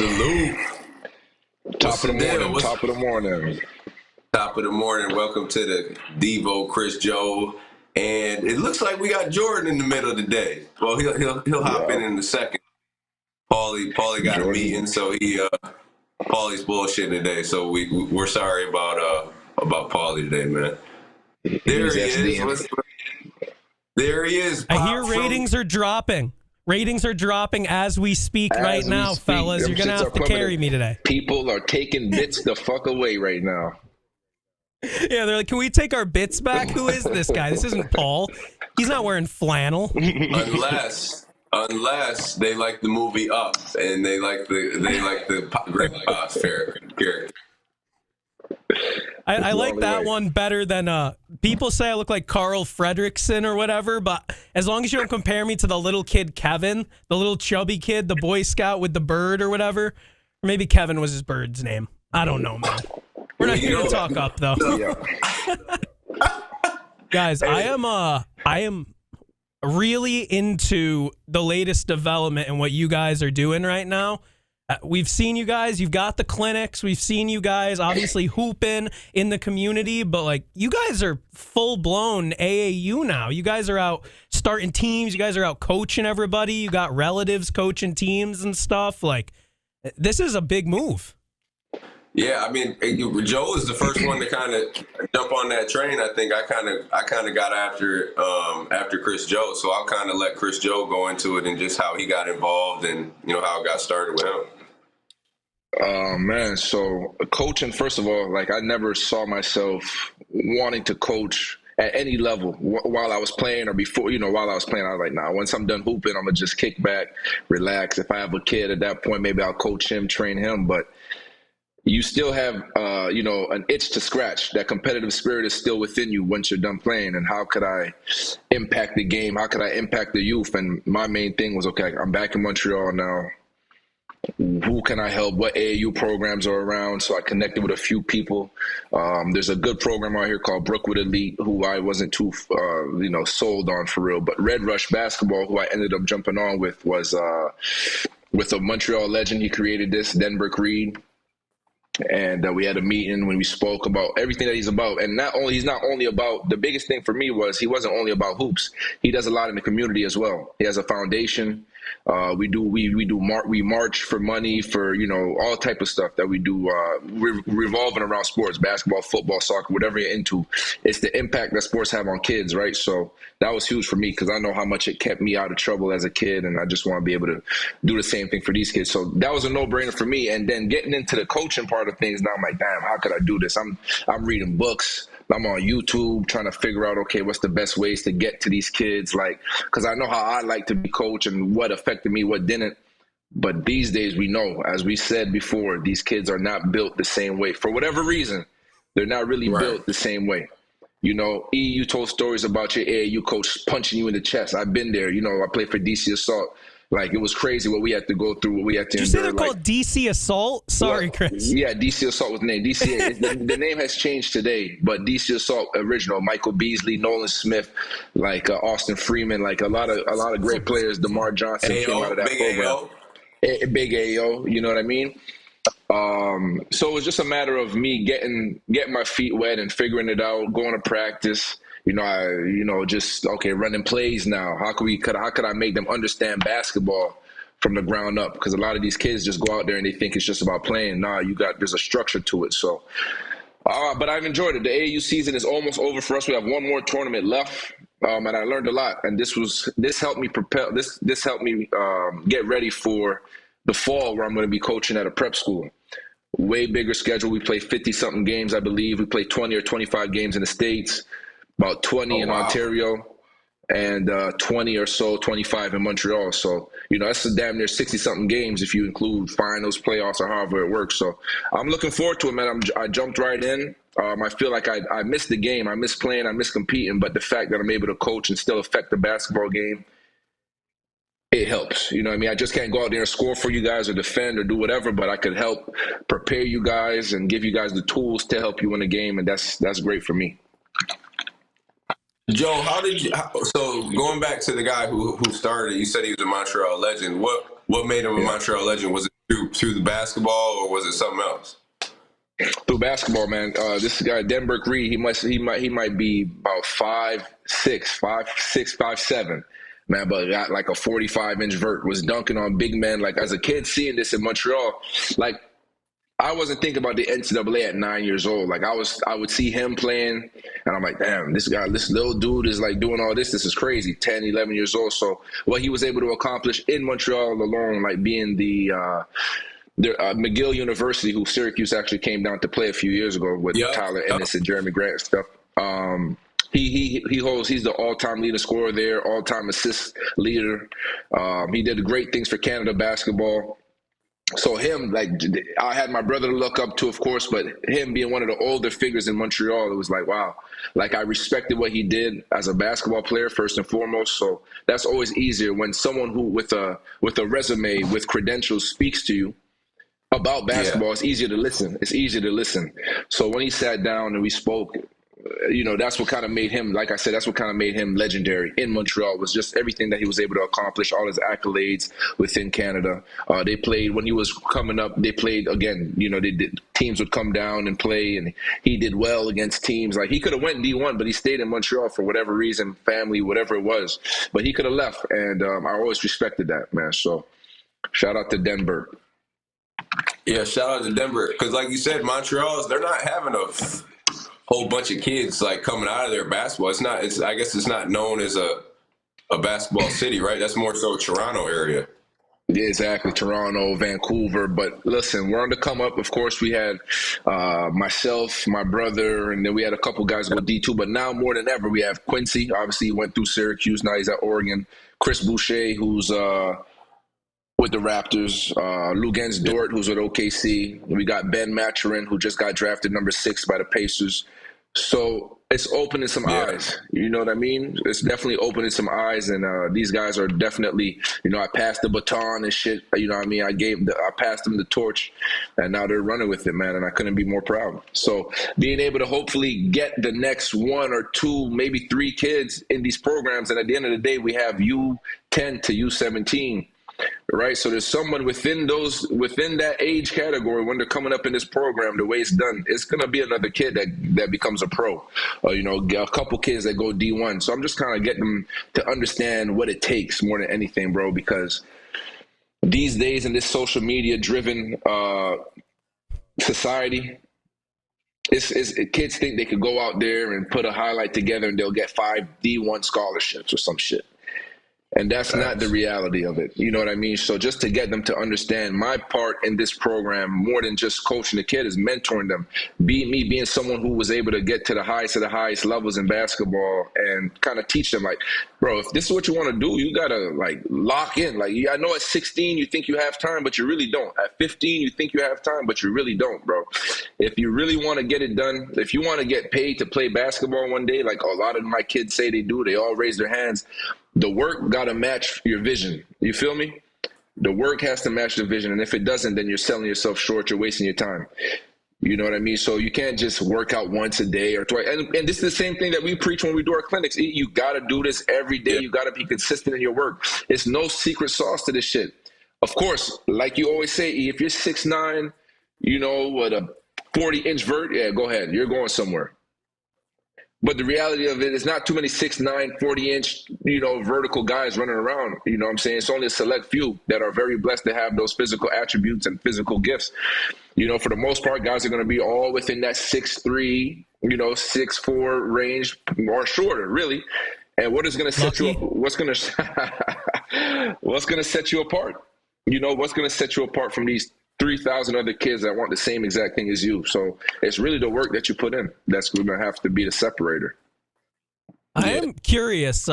Salute. Top of the morning. Top of the morning. Top of the morning. Welcome to the Devo, Chris Joe. And it looks like we got Jordan in the middle today. Well, he'll hop in a second. Paulie got Jordan. a meeting, so Paulie's bullshitting today. So we're sorry about Paulie today, man. There he is. There he is. I hear ratings are dropping. Ratings are dropping as we speak right now, fellas. You're going to have to carry me today. People are taking bits the fuck away right now. Yeah, they're like, can we take our bits back? Who is this guy? This isn't Paul. He's not wearing flannel. Unless they like the movie Up and they like the Greg Pops character. I like that one better than people say I look like Carl Fredrickson or whatever, but as long as you don't compare me to the little kid Kevin, the little chubby kid, the Boy Scout with the bird or whatever, or maybe Kevin was his bird's name. I don't know, man. We're not here to talk up though. Guys, I am really into the latest development and what you guys are doing right now. We've seen you guys. You've got the clinics. We've seen you guys obviously hooping in the community, but like you guys are full blown AAU now. You guys are out starting teams. You guys are out coaching everybody. You got relatives coaching teams and stuff. Like this is a big move. Yeah, I mean, Joe was the first one to kind of jump on that train. I think I kind of got after Chris Joe, so I'll kind of let Chris Joe go into it and just how he got involved and how it got started with him. Man, so coaching, first of all, like I never saw myself wanting to coach at any level while I was playing or before, while I was playing, I was like, nah, once I'm done hooping, I'm going to just kick back, relax. If I have a kid at that point, maybe I'll coach him, train him. But you still have, an itch to scratch. That competitive spirit is still within you once you're done playing. And how could I impact the game? How could I impact the youth? And my main thing was, okay, I'm back in Montreal now. Who can I help? What AAU programs are around? So I connected with a few people. There's a good program out here called Brookwood Elite, who I wasn't too, sold on for real. But Red Rush Basketball, who I ended up jumping on with, was with a Montreal legend. He created this, Denver Reed. And we had a meeting when we spoke about everything that he's about. And he's not only about, the biggest thing for me was he wasn't only about hoops. He does a lot in the community as well. He has a foundation. We march for money for, all type of stuff that we do, revolving around sports, basketball, football, soccer, whatever you're into. It's the impact that sports have on kids, right? So that was huge for me because I know how much it kept me out of trouble as a kid, and I just want to be able to do the same thing for these kids. So that was a no-brainer for me. And then getting into the coaching part of things, now I'm like, damn, how could I do this? I'm reading books. I'm on YouTube trying to figure out, okay, what's the best ways to get to these kids? Like, because I know how I like to be coached and what affected me, what didn't. But these days we know, as we said before, these kids are not built the same way. For whatever reason, they're not really built the same way. You told stories about your AAU coach punching you in the chest. I've been there. I played for DC Assault. Like, it was crazy what we had to go through, what we had to endure. Did you say they're called DC Assault? Sorry, Chris. Yeah, DC Assault was the name. The name has changed today, but DC Assault original, Michael Beasley, Nolan Smith, like Austin Freeman, like a lot of great players. DeMar Johnson came out of that program. Big AO, you know what I mean? So it was just a matter of me getting my feet wet and figuring it out, going to practice. Running plays now. How could I make them understand basketball from the ground up? Because a lot of these kids just go out there and they think it's just about playing. There's a structure to it. So, but I've enjoyed it. The AAU season is almost over for us. We have one more tournament left, and I learned a lot. And this helped me prepare. This helped me get ready for the fall, where I'm going to be coaching at a prep school. Way bigger schedule. We play 50-something games, I believe. We play 20 or 25 games in the States. About 20 in Ontario, and 20 or so, 25 in Montreal. So, that's a damn near 60-something games if you include finals, playoffs, or however it works. So I'm looking forward to it, man. I jumped right in. I feel like I missed the game. I miss playing. I miss competing. But the fact that I'm able to coach and still affect the basketball game, it helps. You know what I mean? I just can't go out there and score for you guys or defend or do whatever, but I could help prepare you guys and give you guys the tools to help you win the game, and that's great for me. Joe, so going back to the guy who started it, you said he was a Montreal legend. What made him a Montreal legend? Was it through the basketball, or was it something else? Through basketball, man. This guy Denberg Reed, he might be about 5'6", 5'7", man, but got like a 45-inch vert. Was dunking on big men. Like as a kid, seeing this in Montreal, like I wasn't thinking about the NCAA at 9 years old. Like I would see him playing, and I'm like, damn, this little dude is like doing all this. This is crazy. 10, 11 years old. So what he was able to accomplish in Montreal alone, like being the McGill University, who Syracuse actually came down to play a few years ago with Tyler Ennis and Jeremy Grant and stuff. He's the all-time leading scorer there, all-time assist leader. He did great things for Canada basketball. So him, like, I had my brother to look up to, of course, but him being one of the older figures in Montreal, it was like, wow. Like, I respected what he did as a basketball player, first and foremost. So that's always easier when someone who with a resume, with credentials, speaks to you about basketball. It's easier to listen. So when he sat down and we spoke, that's what kind of made him, like I said, that's what kind of made him legendary in Montreal, was just everything that he was able to accomplish, all his accolades within Canada. They played, when he was coming up, they played again, teams would come down and play, and he did well against teams. Like he could have went D1, but he stayed in Montreal for whatever reason, family, whatever it was. But he could have left, and I always respected that, man. So shout out to Denver. Yeah, shout out to Denver, because like you said, Montreal's, they're not having a whole bunch of kids like coming out of their basketball. I guess it's not known as a basketball city, right? That's more so Toronto area. Yeah, exactly. Toronto, Vancouver. But listen, we're on the come up. Of course, we had myself, my brother, and then we had a couple guys go D2. But now more than ever, we have Quincy. Obviously, he went through Syracuse. Now he's at Oregon. Chris Boucher, who's with the Raptors. Lugens Dort, who's with OKC. We got Ben Maturin, who just got drafted number 6 by the Pacers. So it's opening some eyes. You know what I mean? It's definitely opening some eyes, and these guys are definitely, I passed the baton and shit. You know what I mean? I passed them the torch, and now they're running with it, man, and I couldn't be more proud. So being able to hopefully get the next 1 or 2, maybe 3 kids in these programs, and at the end of the day, we have U10 to U17. Right, so there's someone within that age category when they're coming up in this program. The way it's done, it's gonna be another kid that becomes a pro. A couple kids that go D1. So I'm just kind of getting them to understand what it takes more than anything, bro. Because these days in this social media driven society, kids think they could go out there and put a highlight together and they'll get 5 D1 scholarships or some shit. And that's not the reality of it. You know what I mean? So just to get them to understand my part in this program, more than just coaching the kid, is mentoring them. Me being someone who was able to get to the highest of the highest levels in basketball and kind of teach them, like, bro, if this is what you want to do, you got to, like, lock in. Like, I know at 16 you think you have time, but you really don't. At 15 you think you have time, but you really don't, bro. If you really want to get it done, if you want to get paid to play basketball one day, like a lot of my kids say they do, they all raise their hands, the work got to match your vision. You feel me? The work has to match the vision. And if it doesn't, then you're selling yourself short. You're wasting your time. You know what I mean? So you can't just work out once a day or twice. And this is the same thing that we preach when we do our clinics. You got to do this every day. You got to be consistent in your work. It's no secret sauce to this shit. Of course, like you always say, if you're 6'9", with a 40-inch vert, yeah, go ahead. You're going somewhere. But the reality of it is not too many 6'9", 40-inch, vertical guys running around. You know what I'm saying? It's only a select few that are very blessed to have those physical attributes and physical gifts. For the most part, guys are going to be all within that 6'3", 6'4" range or shorter, really. And what is going to set you up? What's going to set you apart? What's going to set you apart from these 3,000 other kids that want the same exact thing as you? So it's really the work that you put in that's going to have to be the separator. I am curious.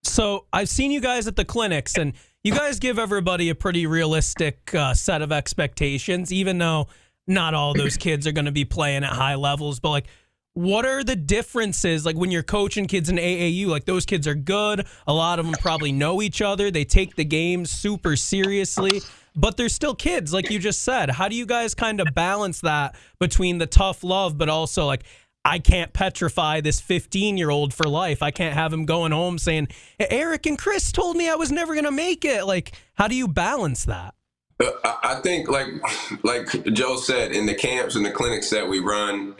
So I've seen you guys at the clinics, and you guys give everybody a pretty realistic set of expectations, even though not all those kids are going to be playing at high levels. But, like, what are the differences? Like, when you're coaching kids in AAU, like, those kids are good. A lot of them probably know each other. They take the game super seriously. But they're still kids, like you just said. How do you guys kind of balance that between the tough love, but also, like, I can't petrify this 15-year-old for life. I can't have him going home saying, Eric and Chris told me I was never going to make it. Like, how do you balance that? I think like Joe said, in the camps and the clinics that we run,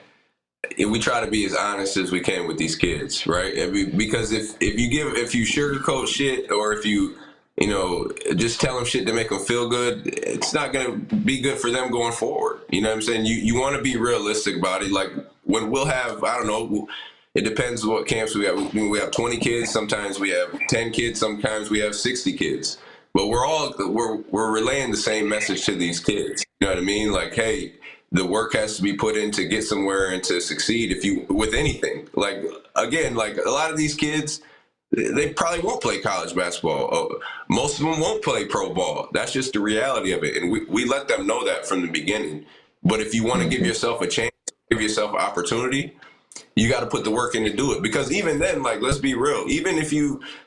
we try to be as honest as we can with these kids, right? Because if you sugarcoat shit, or if you know, just tell them shit to make them feel good, it's not gonna be good for them going forward. You know what I'm saying? You want to be realistic about it. Like when we'll have, I don't know, it depends what camps we have. When we have 20 kids, sometimes we have 10 kids, sometimes we have 60 kids. But we're relaying the same message to these kids. You know what I mean? Like, hey, the work has to be put in to get somewhere and to succeed if you with anything. Like again, like a lot of these kids, they probably won't play college basketball. Most of them won't play pro ball. That's just the reality of it. And we let them know that from the beginning. But if you want to give yourself a chance, give yourself an opportunity, you got to put the work in to do it. Because even then, like, let's be real, even if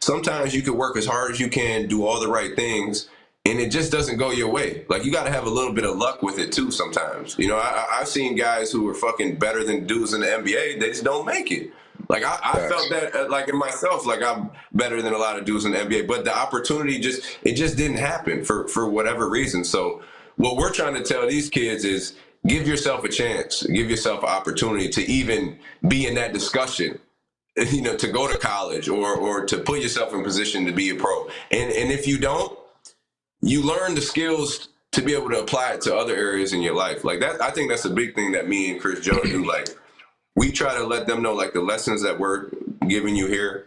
sometimes you can work as hard as you can, do all the right things, and it just doesn't go your way. Like, you got to have a little bit of luck with it too sometimes. You know, I've seen guys who are fucking better than dudes in the NBA, they just don't make it. Like, I felt that, like, in myself, like, I'm better than a lot of dudes in the NBA, but the opportunity it just didn't happen for whatever reason. So what we're trying to tell these kids is, give yourself a chance, give yourself an opportunity to even be in that discussion, you know, to go to college or to put yourself in position to be a pro. And if you don't, you learn the skills to be able to apply it to other areas in your life. Like that, I think that's a big thing that me and Chris Joe do. Like, we try to let them know, like, the lessons that we're giving you here,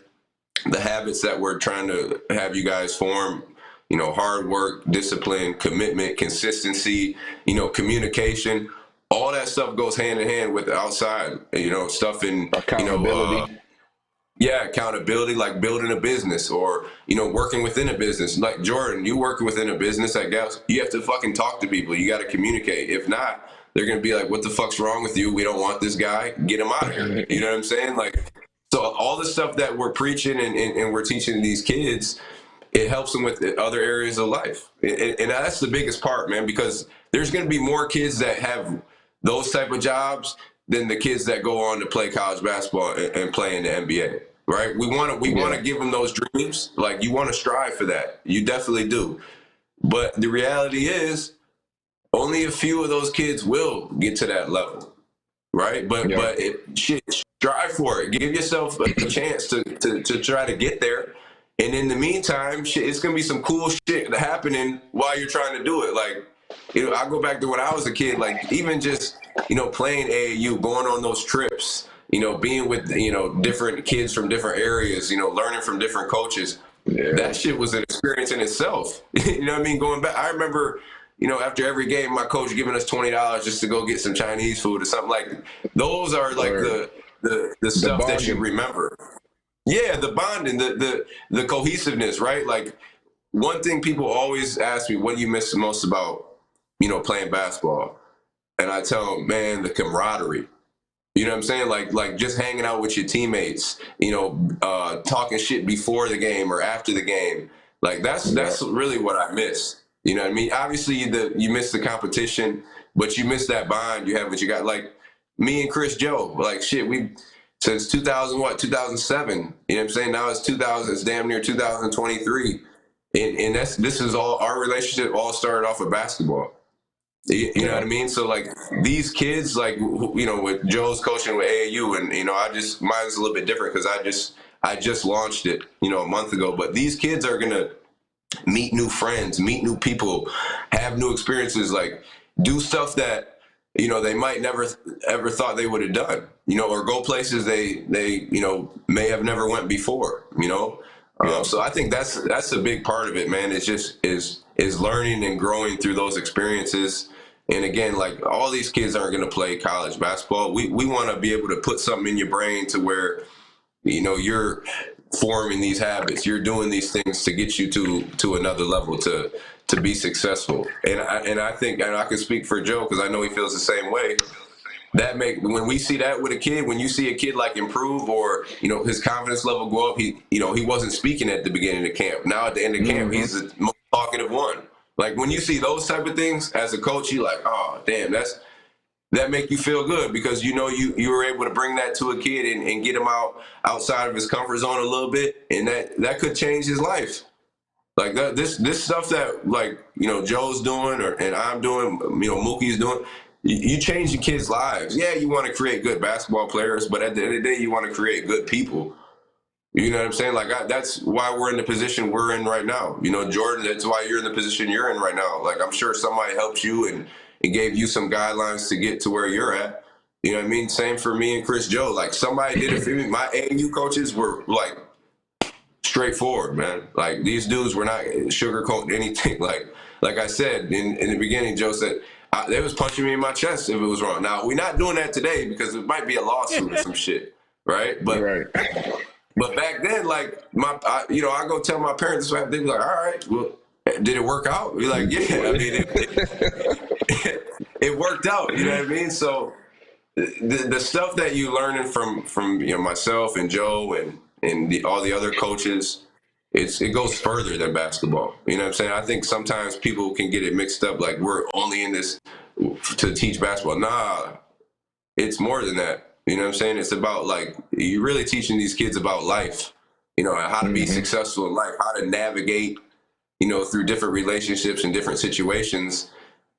the habits that we're trying to have you guys form, you know, hard work, discipline, commitment, consistency, you know, communication, all that stuff goes hand in hand with the outside, you know, stuff in, Accountability. Accountability, like building a business or, you know, working within a business. Like Jordan, you working within a business, I guess you have to fucking talk to people. You got to communicate. If not, they're going to be like, what the fuck's wrong with you? We don't want this guy. Get him out of here. You know what I'm saying? Like, so all the stuff that we're preaching and we're teaching these kids, it helps them with other areas of life. And that's the biggest part, man, because there's going to be more kids that have those type of jobs than the kids that go on to play college basketball and play in the NBA, right? We want to give them those dreams. Like, you want to strive for that. You definitely do. But the reality is only a few of those kids will get to that level. Right. But strive for it. Give yourself a chance to try to get there. And in the meantime, it's gonna be some cool shit happening while you're trying to do it. Like, you know, I go back to when I was a kid, like, even just, you know, playing AAU, going on those trips, you know, being with, you know, different kids from different areas, you know, learning from different coaches. Yeah. That shit was an experience in itself. You know what I mean? Going back, I remember, you know, after every game, my coach giving us $20 just to go get some Chinese food or something. Like, those are like the stuff that you remember. Yeah, the bonding, the cohesiveness, right? Like, one thing people always ask me, what do you miss the most about, you know, playing basketball? And I tell them, man, the camaraderie. You know what I'm saying? Like just hanging out with your teammates, you know, talking shit before the game or after the game. Like, that's really what I miss. You know what I mean? Obviously, you miss the competition, but you miss that bond you have with your guy. Like me and Chris Joe, like, shit, we since 2007. You know what I'm saying? Now it's 2000. It's damn near 2023, and this is all our relationship. All started off with basketball. You know what I mean? So, like, these kids, like, you know, with Joe's coaching with AAU, and, you know, mine's a little bit different because I just launched it, you know, a month ago. But these kids are gonna meet new friends, meet new people, have new experiences, like, do stuff that, you know, they might never ever thought they would have done, you know, or go places they you know, may have never went before, you know. So I think that's a big part of it, man. It's just is learning and growing through those experiences. And again, like, all these kids aren't going to play college basketball. We want to be able to put something in your brain to where, you know, you're forming these habits, you're doing these things to get you to another level, to be successful. And I think, and I can speak for Joe because I know he feels the same way. When we see that with a kid, when you see a kid, like, improve, or, you know, his confidence level go up, he wasn't speaking at the beginning of camp. Now at the end of camp, he's the most talkative one. Like, when you see those type of things as a coach, you're like, oh, damn, that make you feel good because, you know, you were able to bring that to a kid and get him outside of his comfort zone a little bit, and that could change his life. Like this stuff that like Joe's doing and I'm doing, Mookie's doing. You change the kids' lives. Yeah, you want to create good basketball players, but at the end of the day, you want to create good people. You know what I'm saying? Like that's why we're in the position we're in right now. Jordan, that's why you're in the position you're in right now. Like I'm sure somebody helped you and gave you some guidelines to get to where you're at. You know what I mean? Same for me and Chris Joe. Like somebody did it for me. My AAU coaches were like straightforward, man. Like these dudes were not sugarcoating anything. Like I said in the beginning, Joe said they was punching me in my chest if it was wrong. Now we're not doing that today because it might be a lawsuit or some shit, right? Right. But back then, like I go tell my parents, they be like, all right, well, did it work out? Be like, yeah. I mean, it worked out. You know what I mean? So the stuff that you learning from myself and Joe and all the other coaches, it goes further than basketball. You know what I'm saying? I think sometimes people can get it mixed up, like we're only in this to teach basketball. Nah, it's more than that. You know what I'm saying? It's about like you're really teaching these kids about life. How to be successful in life, how to navigate, through different relationships and different situations.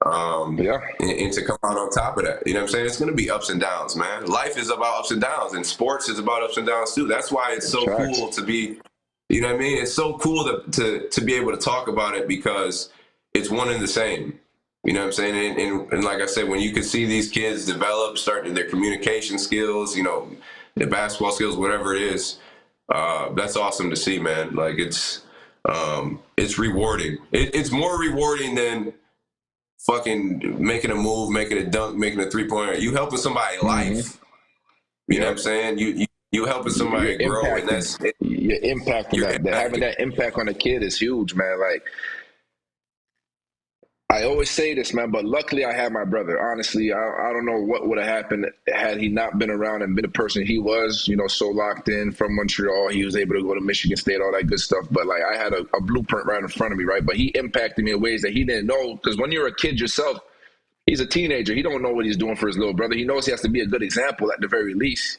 And to come out on top of that. You know what I'm saying? It's going to be ups and downs, man. Life is about ups and downs, and sports is about ups and downs too. That's why it's so cool to be, you know what I mean? It's so cool to be able to talk about it because it's one and the same. You know what I'm saying? And like I said, when you can see these kids develop, starting their communication skills, their basketball skills, whatever it is, that's awesome to see, man. Like it's rewarding. It's more rewarding than fucking making a move, making a dunk, making a 3-pointer. You helping somebody life. You know what I'm saying? You helping somebody grow, and that's you're impacting that. Having that impact on a kid is huge, man. Like I always say this, man, but luckily I had my brother. Honestly, I don't know what would have happened had he not been around and been the person he was, so locked in from Montreal. He was able to go to Michigan State, all that good stuff. But like I had a blueprint right in front of me, right? But he impacted me in ways that he didn't know. Because when you're a kid yourself, he's a teenager. He don't know what he's doing for his little brother. He knows he has to be a good example at the very least.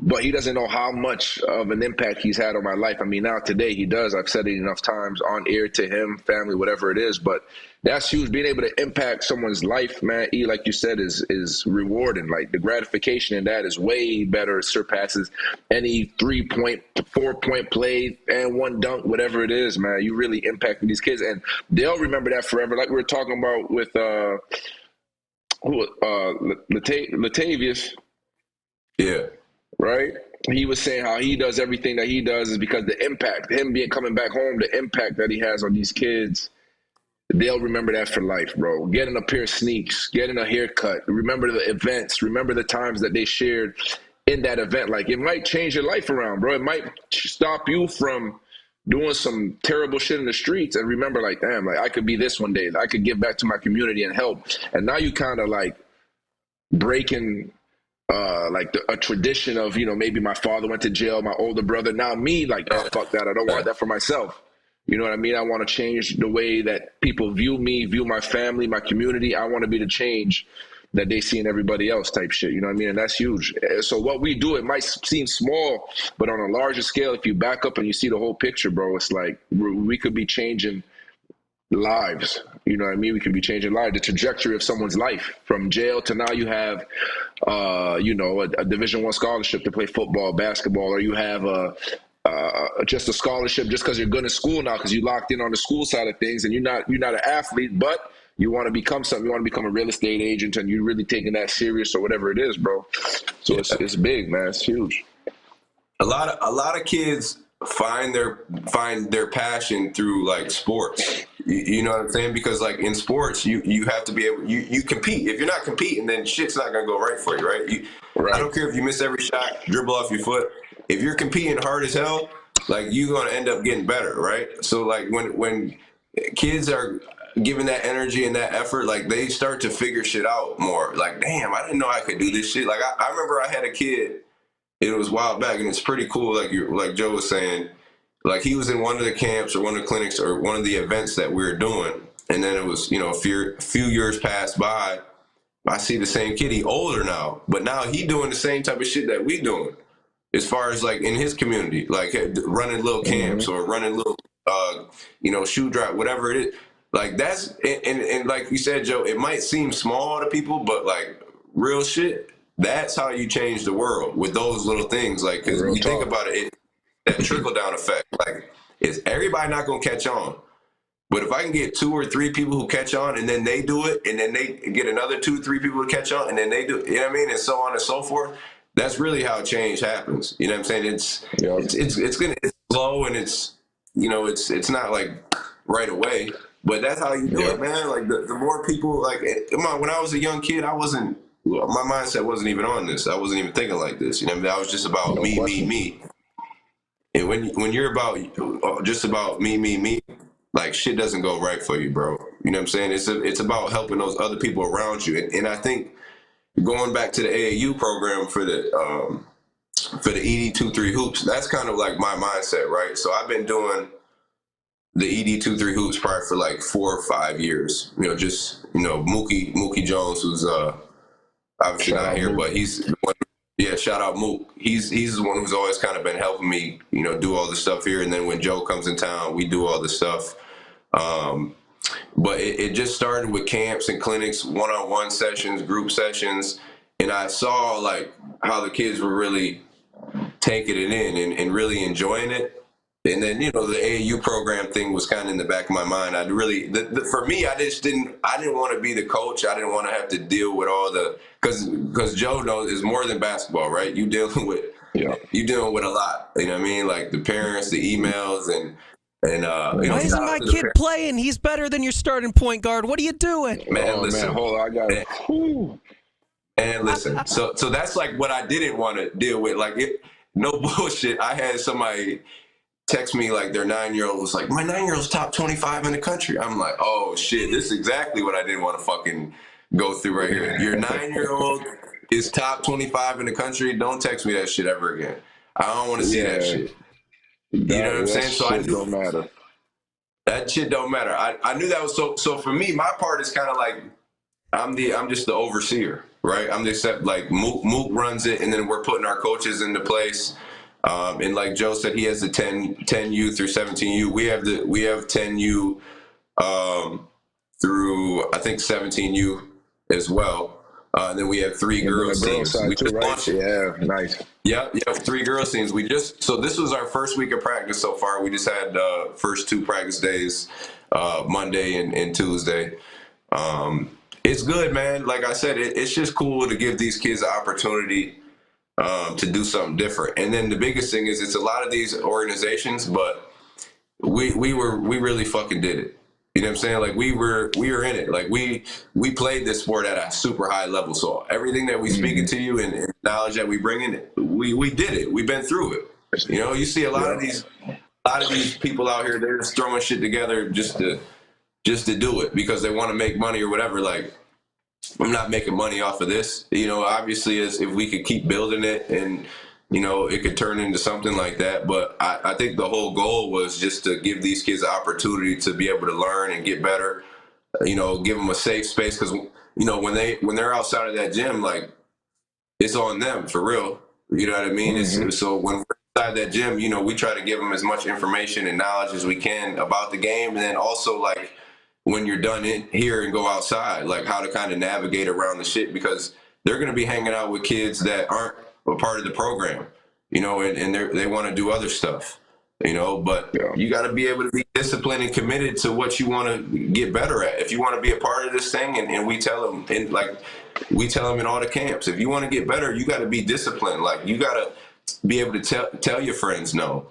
But he doesn't know how much of an impact he's had on my life. I mean, now today he does. I've said it enough times on air to him, family, whatever it is. But that's huge. Being able to impact someone's life, man, like you said, is rewarding. Like the gratification in that is way better. It surpasses any 3-point, 4-point play and one dunk, whatever it is, man. You really impacting these kids. And they'll remember that forever. Like we were talking about with Latavius. Yeah. Right? He was saying how he does everything that he does is because the impact, him coming back home, the impact that he has on these kids, they'll remember that for life, bro. Getting a pair of sneaks, getting a haircut, remember the events, remember the times that they shared in that event. Like it might change your life around, bro. It might stop you from doing some terrible shit in the streets and remember like, damn, like I could be this one day. I could give back to my community and help. And now you kind of like breaking like a tradition of, maybe my father went to jail, my older brother. Now me, like, oh, fuck that. I don't want that for myself. You know what I mean? I want to change the way that people view me, view my family, my community. I want to be the change that they see in everybody else type shit. You know what I mean? And that's huge. So what we do, it might seem small, but on a larger scale, if you back up and you see the whole picture, bro, it's like we could be changing lives. You know what I mean? We could be changing lives. The trajectory of someone's life from jail to now you have, a Division I scholarship to play football, basketball, or you have just a scholarship just because you're good in school now because you locked in on the school side of things and you're not an athlete, but you want to become something. You want to become a real estate agent and you're really taking that serious or whatever it is, bro. So it's big, man. It's huge. A lot of kids find their passion through like sports. You know what I'm saying? Because like in sports, you have to be able you compete. If you're not competing, then shit's not gonna go right for you, right? I don't care if you miss every shot, dribble off your foot. If you're competing hard as hell, like you're gonna end up getting better, right? So like when kids are giving that energy and that effort, like they start to figure shit out more. Like, damn, I didn't know I could do this shit. Like I remember I had a kid. It was a while back, and it's pretty cool. Like Joe was saying, like he was in one of the camps or one of the clinics or one of the events that we were doing, and then it was a few years passed by. I see the same kid. He older now, but now he doing the same type of shit that we doing, as far as like in his community, like running little camps or running little shoe drop, whatever it is. Like that's and like you said, Joe, it might seem small to people, but like real shit, that's how you change the world with those little things. Like, because Real you think talk. about it, that trickle down effect. Like, is everybody not gonna catch on? But if I can get 2 or 3 people who catch on, and then they do it, and then they get another 2 or 3 people to catch on, and then they do it, you know what I mean, and so on and so forth. That's really how change happens. You know what I'm saying? It's slow, and it's not like right away, but that's how you do it, man. Like the more people, like, come on. When I was a young kid, my mindset wasn't even on this. I wasn't even thinking like this. You know what I mean? I was just about me. And when you're about just about me, like shit doesn't go right for you, bro. You know what I'm saying? It's about helping those other people around you. And I think going back to the AAU program for the ED23 hoops, that's kind of like my mindset, right? So I've been doing the ED23 hoops probably for like 4 or 5 years. Mookie Jones, who's obviously not here, but he's the one. Yeah, shout out Mook. He's the one who's always kind of been helping me, do all the stuff here. And then when Joe comes in town, we do all the stuff. But it just started with camps and clinics, one-on-one sessions, group sessions, and I saw like how the kids were really taking it in and really enjoying it. And then the AAU program thing was kind of in the back of my mind. I'd really, for me, I didn't want to be the coach. I didn't want to have to deal with all the because Joe knows it's more than basketball, right? You dealing with a lot. You know what I mean? Like the parents, the emails, and why isn't my kid playing? He's better than your starting point guard. What are you doing? Man, listen. Man, hold on, I got it. And listen, so that's like what I didn't want to deal with. Like, no bullshit. I had somebody text me like their 9-year-old was like, my 9-year-old's top 25 in the country. I'm like, oh shit, this is exactly what I didn't want to fucking go through right here. Your 9-year-old is top 25 in the country. Don't text me that shit ever again. I don't want to see that shit. You know what I'm saying? So I knew don't matter. That shit don't matter. I knew that was so for me, my part is kind of like I'm just the overseer, right? I'm just like Mook runs it, and then we're putting our coaches into place. And like Joe said, he has the 10U through 17U. We have 10U through I think 17U as well. And then we have 3 girls teams. We just launched it. Yeah, nice. Yep, 3 girls teams. So this was our first week of practice so far. We just had first 2 practice days, Monday and Tuesday. It's good, man. Like I said, it's just cool to give these kids the opportunity to do something different. And then the biggest thing is it's a lot of these organizations, but we really fucking did it. You know what I'm saying? Like we were in it. Like we played this sport at a super high level. So everything that we speaking to you and knowledge that we bring in, we did it. We've been through it. You see a lot of these people out here, they're just throwing shit together just to do it because they want to make money or whatever. Like, I'm not making money off of this. Obviously, as if we could keep building it and, it could turn into something like that. But I think the whole goal was just to give these kids the opportunity to be able to learn and get better, give them a safe space. Because, when they're outside of that gym, like, it's on them for real. You know what I mean? So when we're inside that gym, we try to give them as much information and knowledge as we can about the game. And then also, like, when you're done in here and go outside, like how to kind of navigate around the shit, because they're going to be hanging out with kids that aren't a part of the program, and they want to do other stuff, but you got to be able to be disciplined and committed to what you want to get better at. If you want to be a part of this thing, and we tell them, and like we tell them in all the camps, if you want to get better, you got to be disciplined. Like you got to be able to tell your friends no.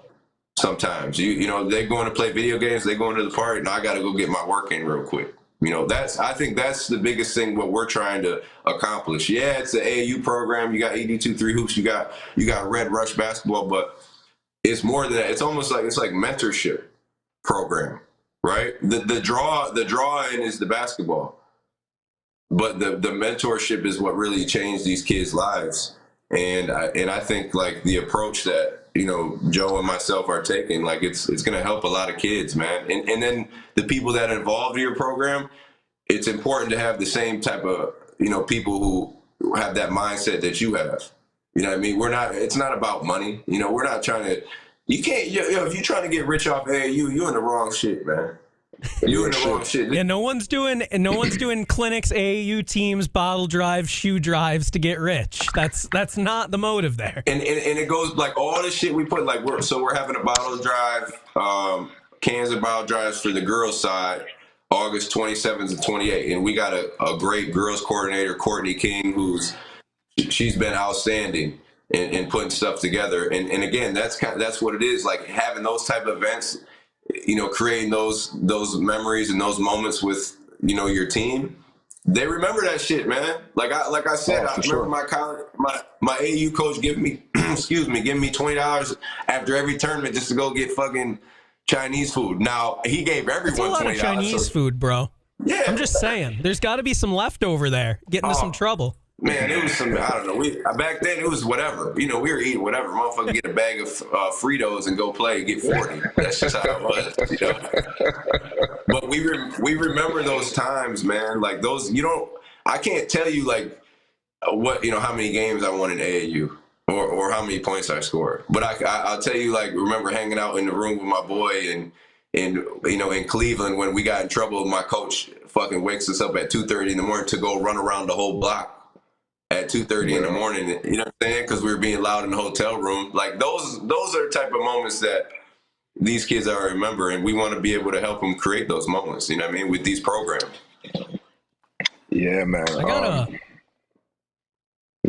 Sometimes they're going to play video games, they're going to the party, and I got to go get my work in real quick. I think that's the biggest thing what we're trying to accomplish. Yeah, it's the AAU program. You got ED23 hoops. You got Red Rush basketball, but it's more than that. It's almost like mentorship program, right? The draw in is the basketball, but the mentorship is what really changed these kids' lives. And I think like the approach that Joe and myself are taking, like it's going to help a lot of kids, man. And then the people that are involved in your program, it's important to have the same type of people who have that mindset that you have. You know what I mean? It's not about money. We're not trying to You can't. Yo, if you're trying to get rich off AAU, you in the wrong shit, man. You in the wrong shit. Yeah, no one's doing clinics, AAU teams, bottle drives, shoe drives to get rich. That's not the motive there. And it goes like all the shit we put like we're having a bottle drive, cans of bottle drives for the girls side, August 27th and 28th, and we got a great girls coordinator, Courtney King, she's been outstanding in putting stuff together. And again, that's what it is, like having those type of events, creating those memories and those moments with your team. They remember that shit, man. Like I said, I remember my college, my AU coach giving me giving me $20 after every tournament just to go get fucking Chinese food. Now he gave everyone $20. That's a lot of Chinese food, bro. Yeah, I'm just saying, there's got to be some leftover there. Get into some trouble. Man, it was some, I don't know. Back then, it was whatever. We were eating whatever. Motherfucker get a bag of Fritos and go play and get 40. That's just how it was, But we remember those times, man. Like those, I can't tell you like what, how many games I won in AAU or how many points I scored. But I'll tell you, like, remember hanging out in the room with my boy and in Cleveland when we got in trouble, my coach fucking wakes us up at 2:30 in the morning to go run around the whole block at 2:30 in the morning, you know what I'm saying? Because we were being loud in the hotel room. Like those are the type of moments that these kids are remember, and we want to be able to help them create those moments. You know what I mean? With these programs. Yeah, man.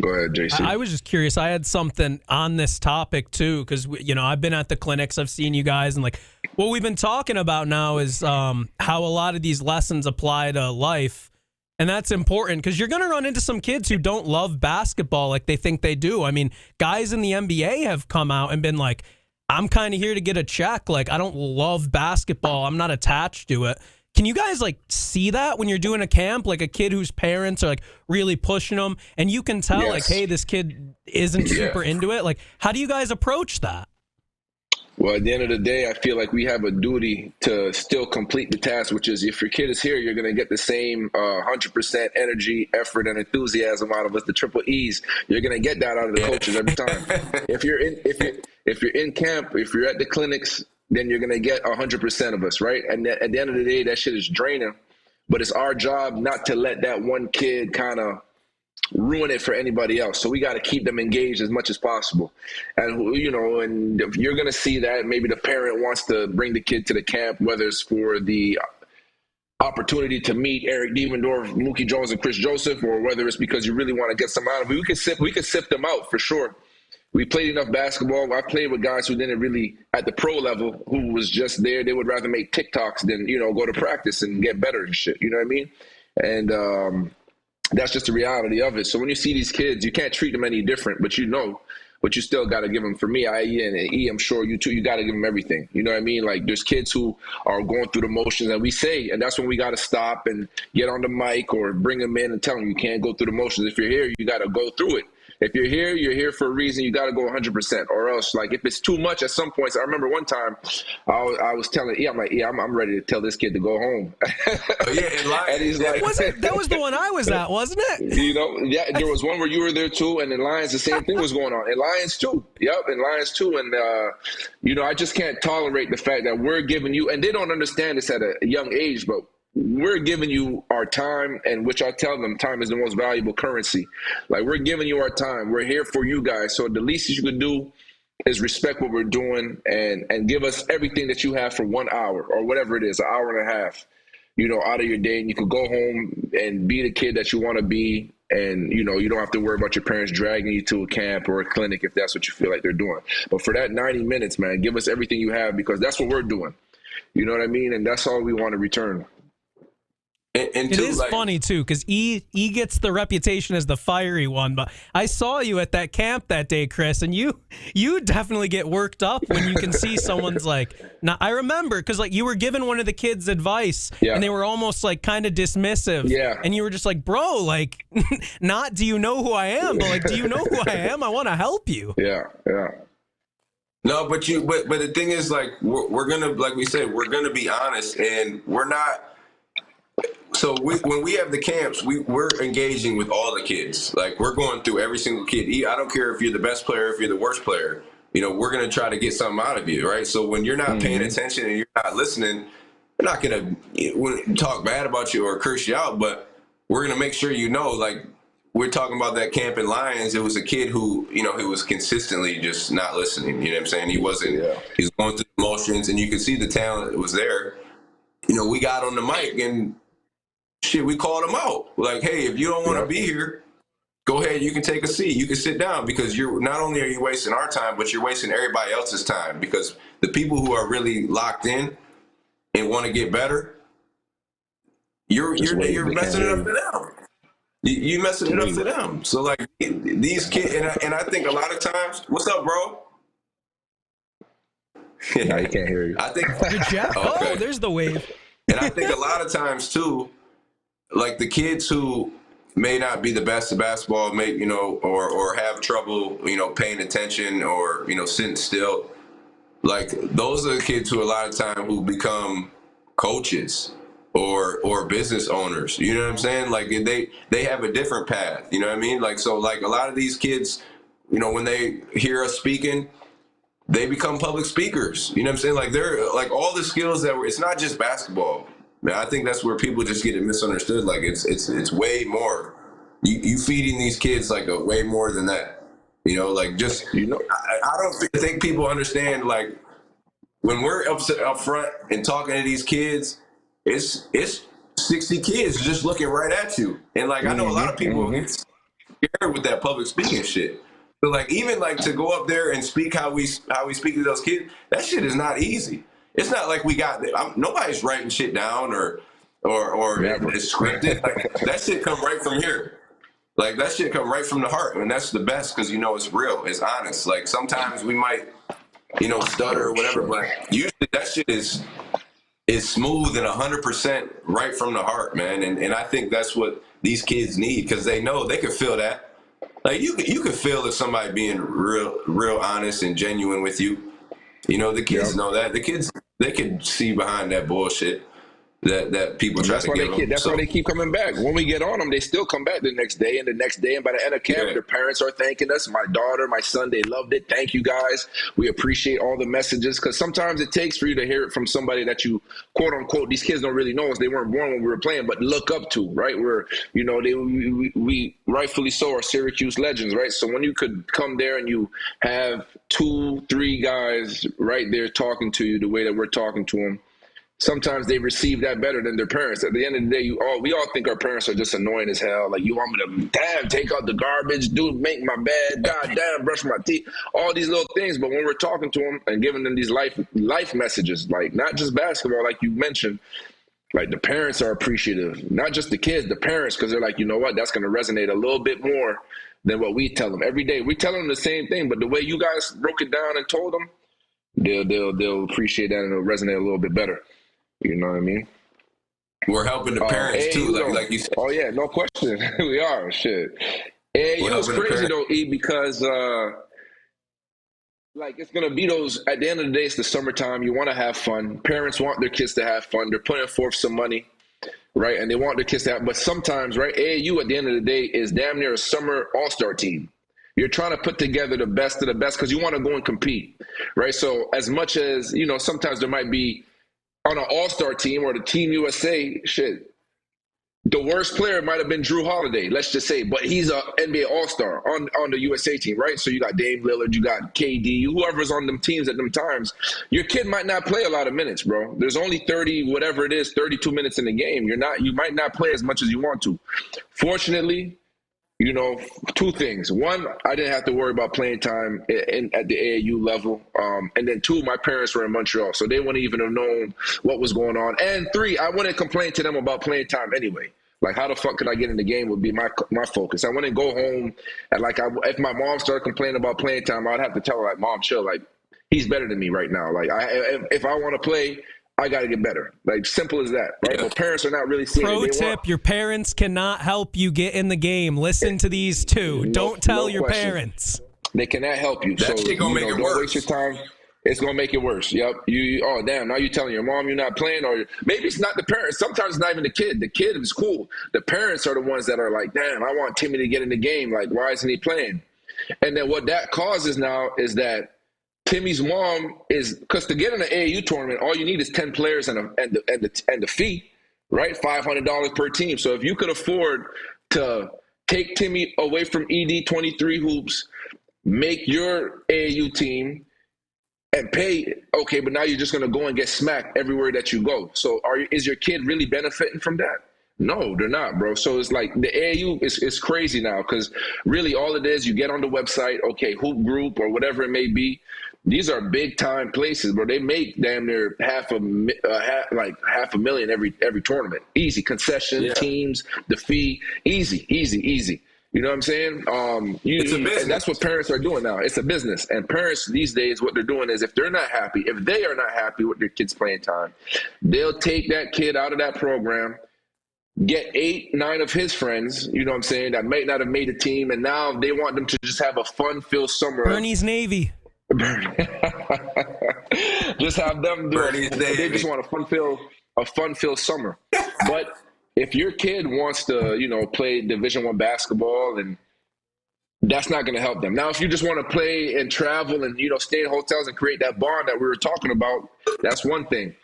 Go ahead, JC. I was just curious. I had something on this topic too, because I've been at the clinics. I've seen you guys, and like what we've been talking about now is how a lot of these lessons apply to life. And that's important because you're going to run into some kids who don't love basketball like they think they do. I mean, guys in the NBA have come out and been like, I'm kind of here to get a check. Like, I don't love basketball. I'm not attached to it. Can you guys like see that when you're doing a camp, like a kid whose parents are like really pushing them and you can tell like, hey, this kid isn't super into it. Like, how do you guys approach that? Well, at the end of the day, I feel like we have a duty to still complete the task, which is if your kid is here, you're going to get the same 100% energy, effort, and enthusiasm out of us, the triple E's. You're going to get that out of the coaches every time. If you're in camp, if you're at the clinics, then you're going to get 100% of us, right? And at the end of the day, that shit is draining. But it's our job not to let that one kid kind of ruin it for anybody else. So we got to keep them engaged as much as possible. And, and if you're going to see that maybe the parent wants to bring the kid to the camp, whether it's for the opportunity to meet Eric Devendorf, Mookie Jones, and Chris Joseph, or whether it's because you really want to get some out of it, we could sift them out for sure. We played enough basketball. I played with guys who didn't really, at the pro level, who was just there. They would rather make TikToks than, go to practice and get better and shit. You know what I mean? And, that's just the reality of it. So when you see these kids, you can't treat them any different, but you still got to give them, for me, IE and E, I'm sure you too, you got to give them everything. You know what I mean? Like there's kids who are going through the motions and we say, and that's when we got to stop and get on the mic or bring them in and tell them you can't go through the motions. If you're here, you got to go through it. If you're here for a reason. You got to go 100%, or else, like, if it's too much at some points. I remember one time I was telling I'm like, I'm ready to tell this kid to go home. And he's like, that was the one I was at, wasn't it? There was one where you were there too, and in Lions the same thing was going on. In Lions too, in Lions too, and I just can't tolerate the fact that we're giving you, and they don't understand this at a young age, but we're giving you our time, and which I tell them, time is the most valuable currency. Like, we're giving you our time. We're here for you guys. So the least you can do is respect what we're doing and give us everything that you have for 1 hour or whatever it is, an hour and a half, out of your day. And you can go home and be the kid that you want to be. And, you don't have to worry about your parents dragging you to a camp or a clinic if that's what you feel like they're doing. But for that 90 minutes, man, give us everything you have, because that's what we're doing. You know what I mean? And that's all we want to return. And it is funny too, because E gets the reputation as the fiery one, but I saw you at that camp that day, Chris, and you definitely get worked up when you can see someone's like. Now I remember because like you were giving one of the kids advice, and they were almost like kind of dismissive, and you were just like, bro, like, not do you know who I am, but like, do you know who I am? I want to help you. Yeah. No, but the thing is, like, we're gonna, like we said, we're gonna be honest, and we're not. So when we have the camps, we're engaging with all the kids. Like, we're going through every single kid. I don't care if you're the best player, if you're the worst player. we're going to try to get something out of you, right? So when you're not paying attention and you're not listening, we're not going to talk bad about you or curse you out, but we're going to make sure like, we're talking about that camp in Lions. It was a kid who, he was consistently just not listening. You know what I'm saying? He wasn't, he's going through the motions, and you could see the talent was there. We got on the mic and shit, we called him out. Like, hey, if you don't want to be here, go ahead, you can take a seat. You can sit down, because you're not only are you wasting our time, but you're wasting everybody else's time, because the people who are really locked in and want to get better, you're messing it up for them. You messing it up for them. So like these kids, and I think a lot of times, what's up, bro? No, I can't hear you. I think Good job. Okay. Oh, there's the wave. And I think a lot of times too, like the kids who may not be the best at basketball, or have trouble, paying attention, or sitting still. Like those are the kids who a lot of time who become coaches or business owners. You know what I'm saying? Like they have a different path. You know what I mean? Like, so like a lot of these kids, when they hear us speaking, they become public speakers. You know what I'm saying? Like they're like all the skills it's not just basketball. Man, I think that's where people just get it misunderstood. Like it's way more. You feeding these kids like a way more than that. Like just I don't think people understand, like when we're up front and talking to these kids, it's 60 kids just looking right at you. And like I know a lot of people get scared with that public speaking shit. But like even like to go up there and speak how we speak to those kids, that shit is not easy. It's not like nobody's writing shit down or it's scripted. Like that shit come right from here. Like that shit come right from the heart, and that's the best, because it's real, it's honest. Like sometimes we might, stutter or whatever, but usually that shit is smooth and 100% right from the heart, man. And I think that's what these kids need, because they know they can feel that. Like you can feel if somebody being real honest and genuine with you. The kids know that. The kids, they can see behind that bullshit that people try to give them. That's why they keep coming back. When we get on them, they still come back the next day and the next day. And by the end of camp, their parents are thanking us. My daughter, my son, they loved it. Thank you guys. We appreciate all the messages, because sometimes it takes for you to hear it from somebody that you, quote unquote, these kids don't really know us. They weren't born when we were playing, but look up to, right? We rightfully so are Syracuse legends, right? So when you could come there and you have 2-3 guys right there talking to you the way that we're talking to them, sometimes they receive that better than their parents. At the end of the day, we all think our parents are just annoying as hell. Like, you want me to, take out the garbage, dude, make my bed, goddamn, brush my teeth, all these little things. But when we're talking to them and giving them these life messages, like not just basketball, like you mentioned, like the parents are appreciative, not just the kids, the parents, because they're like, you know what, that's going to resonate a little bit more than what we tell them every day. We tell them the same thing, but the way you guys broke it down and told them, they'll appreciate that, and it'll resonate a little bit better. You know what I mean? We're helping the parents too, like you said. Oh yeah, no question. We are. Shit. It was crazy though, E, because like it's gonna be those. At the end of the day, it's the summertime. You want to have fun. Parents want their kids to have fun. They're putting forth some money, right? And they want their kids to have. But sometimes, right? AAU at the end of the day is damn near a summer all-star team. You're trying to put together the best of the best because you want to go and compete, right? So as much as sometimes there might be on an all-star team or the Team USA, shit, the worst player might have been Drew Holiday, let's just say, but he's an NBA all-star on the USA team, right? So you got Dame Lillard, you got KD, whoever's on them teams at them times. Your kid might not play a lot of minutes, bro. There's only 30, whatever it is, 32 minutes in the game. You might not play as much as you want to. Fortunately, two things. One, I didn't have to worry about playing time at the AAU level. And then two, my parents were in Montreal, so they wouldn't even have known what was going on. And three, I wouldn't complain to them about playing time anyway. Like, how the fuck could I get in the game would be my focus. I wouldn't go home and if my mom started complaining about playing time, I'd have to tell her, like, Mom, chill. Like, he's better than me right now. Like, if I want to play, I got to get better. Like, simple as that, right? But parents are not really seeing Pro tip, your parents cannot help you get in the game. Listen to these two. Don't tell your parents. They cannot help you. That shit gonna make it worse. Don't waste your time. It's going to make it worse. Yep. Oh, damn, now you're telling your mom you're not playing, or maybe it's not the parents. Sometimes it's not even the kid. The kid is cool. The parents are the ones that are like, damn, I want Timmy to get in the game. Like, why isn't he playing? And then what that causes now is that Timmy's mom is, because to get in an AAU tournament, all you need is 10 players and the fee, right? $500 per team. So if you could afford to take Timmy away from ED 23 hoops, make your AAU team, and pay, okay, but now you're just going to go and get smacked everywhere that you go. So is your kid really benefiting from that? No, they're not, bro. So it's like the AAU is crazy now, because really all it is, you get on the website, okay, Hoop Group or whatever it may be. These are big time places, bro. They make damn near half a million every tournament. Easy concession, teams, the fee, easy. You know what I'm saying? It's a business. And that's what parents are doing now. It's a business. And parents these days, what they're doing is, if they are not happy with their kids' playing time, they'll take that kid out of that program, get 8, 9 of his friends, you know what I'm saying, that might not have made a team, and now they want them to just have a fun-filled summer. Bernie's Navy. Just have them do it. They just want a fun-filled summer. But if your kid wants to, play Division I basketball, and that's not going to help them. Now, if you just want to play and travel and, stay in hotels and create that bond that we were talking about, that's one thing.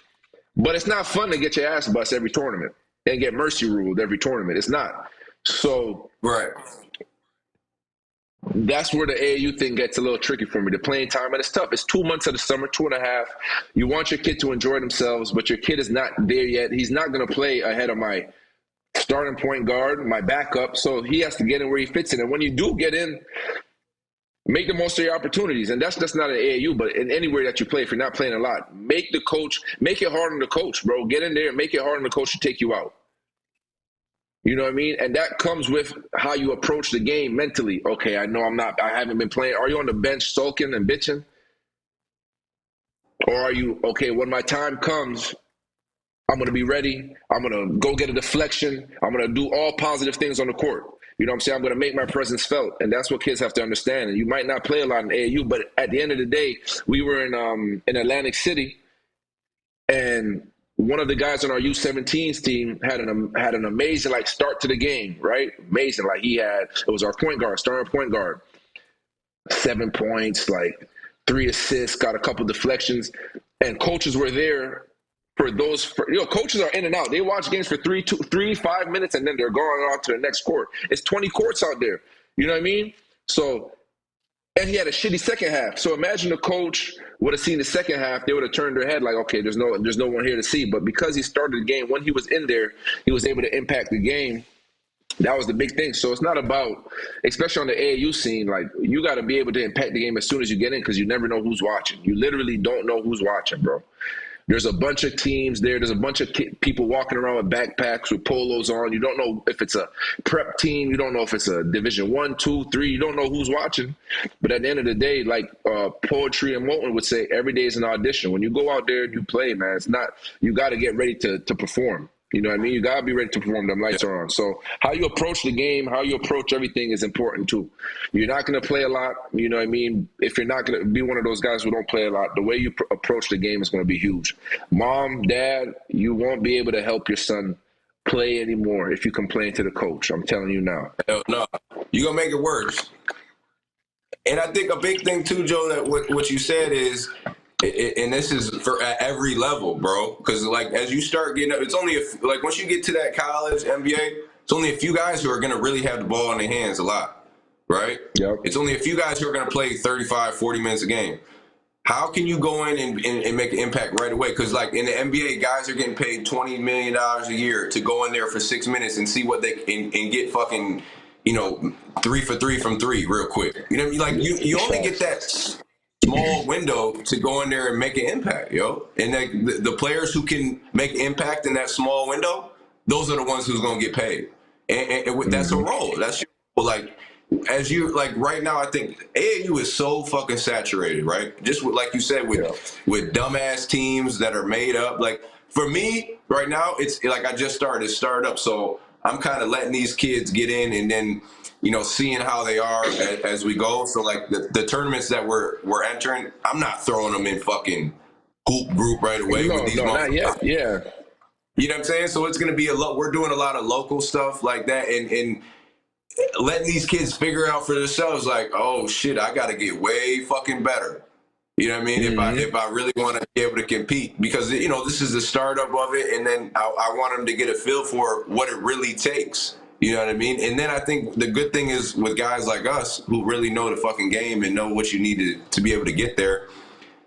But it's not fun to get your ass bust every tournament and get mercy ruled every tournament. It's not. So right. That's where the AAU thing gets a little tricky for me. The playing time, and it's tough. It's 2 months of the summer, 2.5. You want your kid to enjoy themselves, but your kid is not there yet. He's not going to play ahead of my starting point guard, my backup. So he has to get in where he fits in. And when you do get in, make the most of your opportunities. And that's just not an AAU, but in anywhere that you play, if you're not playing a lot, make it hard on the coach, bro. Get in there and make it hard on the coach to take you out. You know what I mean? And that comes with how you approach the game mentally. Okay, I haven't been playing. Are you on the bench sulking and bitching? Or are you, okay, when my time comes, I'm going to be ready. I'm going to go get a deflection. I'm going to do all positive things on the court. You know what I'm saying? I'm going to make my presence felt. And that's what kids have to understand. And you might not play a lot in AAU, but at the end of the day, we were in Atlantic City, and one of the guys on our U17s team had an amazing start to the game, right? Amazing. It was our point guard, starting point guard. 7 points, 3 assists, got a couple deflections, and coaches were there for those. Coaches are in and out. They watch games for 5 minutes, and then they're going on to the next court. It's 20 courts out there. You know what I mean? So, and he had a shitty second half. So imagine the coach would have seen the second half, they would have turned their head okay, there's no one here to see. But because he started the game, when he was in there, he was able to impact the game. That was the big thing. So it's not about, especially on the AAU scene, you got to be able to impact the game as soon as you get in, because you never know who's watching. You literally don't know who's watching, bro. There's a bunch of teams there. There's a bunch of people walking around with backpacks with polos on. You don't know if it's a prep team. You don't know if it's a Division 1, 2, 3. You don't know who's watching. But at the end of the day, Poetry and Molten would say, every day is an audition. When you go out there and you play, man, it's not, you got to get ready to perform. You know what I mean? You got to be ready to perform. Them lights are on. So how you approach the game, how you approach everything is important too. You're not going to play a lot. You know what I mean? If you're not going to be one of those guys who don't play a lot, the way you approach the game is going to be huge. Mom, dad, you won't be able to help your son play anymore if you complain to the coach. I'm telling you now. Hell no. You're going to make it worse. And I think a big thing too, Joe, that what you said is, and this is for at every level, bro. Because as you start getting up, it's only once you get to that college NBA, it's only a few guys who are going to really have the ball in their hands a lot, right? Yep. It's only a few guys who are going to play 35, 40 minutes a game. How can you go in and make an impact right away? Because in the NBA, guys are getting paid $20 million a year to go in there for 6 minutes and see what they and get fucking 3 for 3 from 3 real quick. You know what I mean? You only get that small window to go in there and make an impact, yo. And the players who can make impact in that small window, those are the ones who's gonna get paid. And that's a role. That's as you right now, I think AAU is so fucking saturated, right? Just like you said, with dumbass teams that are made up. For me right now, it's I just started up, so I'm kind of letting these kids get in and then seeing how they are as we go. So the tournaments that we're entering, I'm not throwing them in fucking hoop group right away with these not yet. Yeah. You know what I'm saying? So it's going to be we're doing a lot of local stuff like that and letting these kids figure out for themselves oh shit, I got to get way fucking better. You know what I mean? Mm-hmm. If I really want to be able to compete, because this is the startup of it, and then I want them to get a feel for what it really takes. You know what I mean? And then I think the good thing is with guys like us who really know the fucking game and know what you need to be able to get there.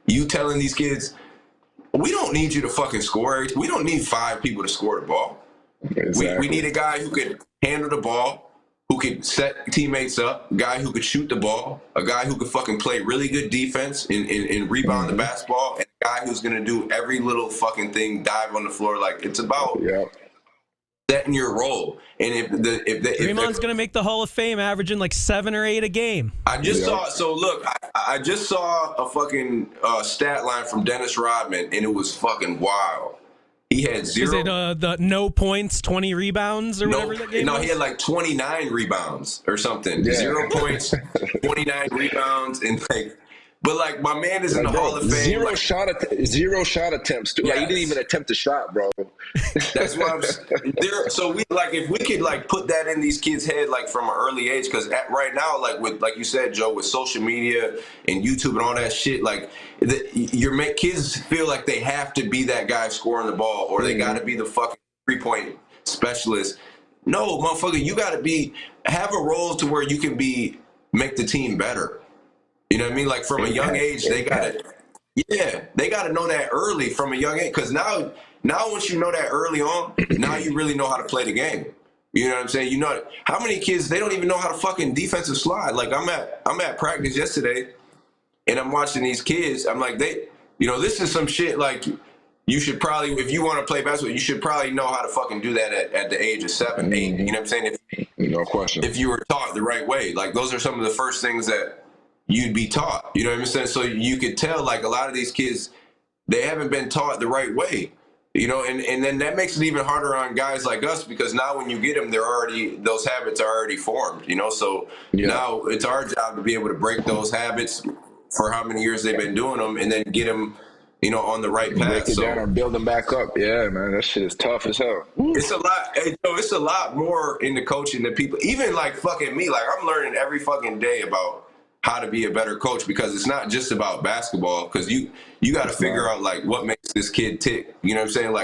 You telling these kids, we don't need you to fucking score. We don't need 5 people to score the ball. Exactly. We need a guy who can handle the ball, who could set teammates up, a guy who could shoot the ball, a guy who could fucking play really good defense and rebound the basketball, and a guy who's gonna do every little fucking thing, dive on the floor. Like, it's about setting your role. And Draymond's gonna make the Hall of Fame, averaging like 7 or 8 a game. I just saw. So look, I just saw a fucking stat line from Dennis Rodman, and it was fucking wild. He had 0. Is it the no points, 20 rebounds, or whatever that game was? No, he had like 29 rebounds or something. Yeah. 0 points, 29 rebounds, and but like my man is in the Hall of Fame. Zero shot attempts too. Yes. Like, he didn't even attempt a shot, bro. That's why I'm there. So we if we could put that in these kids' head from an early age, because right now, with you said, Joe, with social media and YouTube and all that shit, kids feel like they have to be that guy scoring the ball, or they got to be the fucking 3-point specialist. No, motherfucker, you got to have a role to where you can make the team better. You know what I mean? From a young age, they got to know that early from a young age. Because now once you know that early on, now you really know how to play the game. You know what I'm saying? How many kids, they don't even know how to fucking defensive slide. I'm at practice yesterday, and I'm watching these kids. I'm like, this is some shit you should probably, if you want to play basketball, you should probably know how to fucking do that at the age of 7, 8. You know what I'm saying? No question. If you were taught the right way. Those are some of the first things that you'd be taught, you know what I'm saying? So you could tell, a lot of these kids, they haven't been taught the right way, and then that makes it even harder on guys like us, because now when you get them, those habits are already formed, so now it's our job to be able to break those habits for how many years they've been doing them, and then get them, on the right path. Break it down and build them back up. Yeah, man, that shit is tough as hell. It's a lot. It's a lot more in the coaching than people, even fucking me. I'm learning every fucking day about how to be a better coach, because it's not just about basketball, because you got to figure out what makes this kid tick. You know what I'm saying?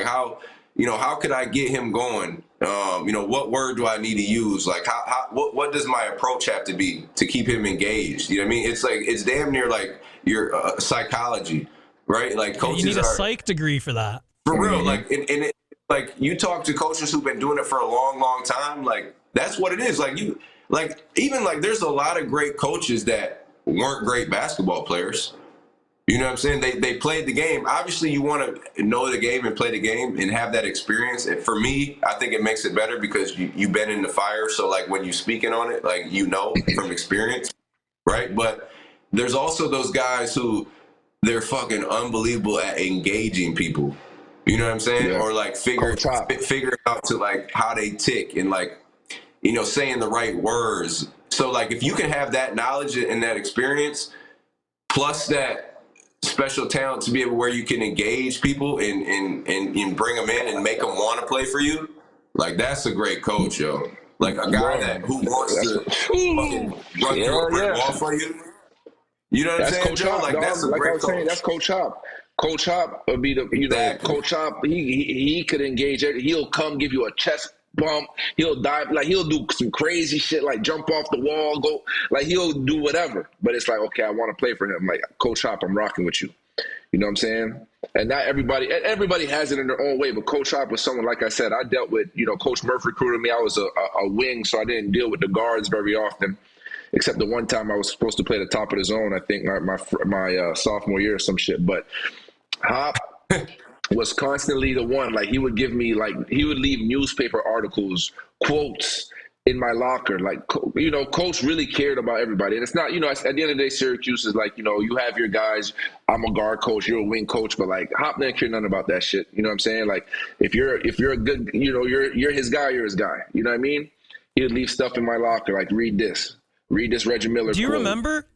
How could I get him going? What word do I need to use? What does my approach have to be to keep him engaged? You know what I mean? It's damn near your psychology, right? Coaches, you need a psych degree for that. For real. And you talk to coaches who've been doing it for a long, long time. That's what it is. There's a lot of great coaches that weren't great basketball players. You know what I'm saying? They played the game. Obviously, you want to know the game and play the game and have that experience. And for me, I think it makes it better because you've been in the fire. So, when you're speaking on it, from experience, right? But there's also those guys who they're fucking unbelievable at engaging people. You know what I'm saying? Yeah. Or figure out to how they tick and saying the right words. So if you can have that knowledge and that experience, plus that special talent to be able where you can engage people and bring them in and make them want to play for you, that's a great coach, yo. A guy who wants to fucking run through a brick wall for you. You know what I'm saying, Joe? That's a great coach. That's Coach Hop. Coach Hop would be Exactly. Coach Hop. He could engage. He'll come give you a chest bump. He'll dive, he'll do some crazy shit, jump off the wall, go, he'll do whatever. But it's okay, I want to play for him. Coach Hop, I'm rocking with you. You know what I'm saying? And not everybody has it in their own way. But Coach Hop was someone, like I said, I dealt with. Coach Murphy recruited me. I was a wing, so I didn't deal with the guards very often. Except the one time I was supposed to play the top of the zone, I think my sophomore year or some shit. But Hop was constantly the one. He would give me he would leave newspaper articles, quotes in my locker. Coach really cared about everybody. And it's not, at the end of the day, Syracuse is you have your guys. I'm a guard coach, you're a wing coach, but Hop didn't care nothing about that shit. You know what I'm saying? If you're a good, you're his guy, you're his guy. You know what I mean? He would leave stuff in my locker, read this Reggie Miller. Do you quote. remember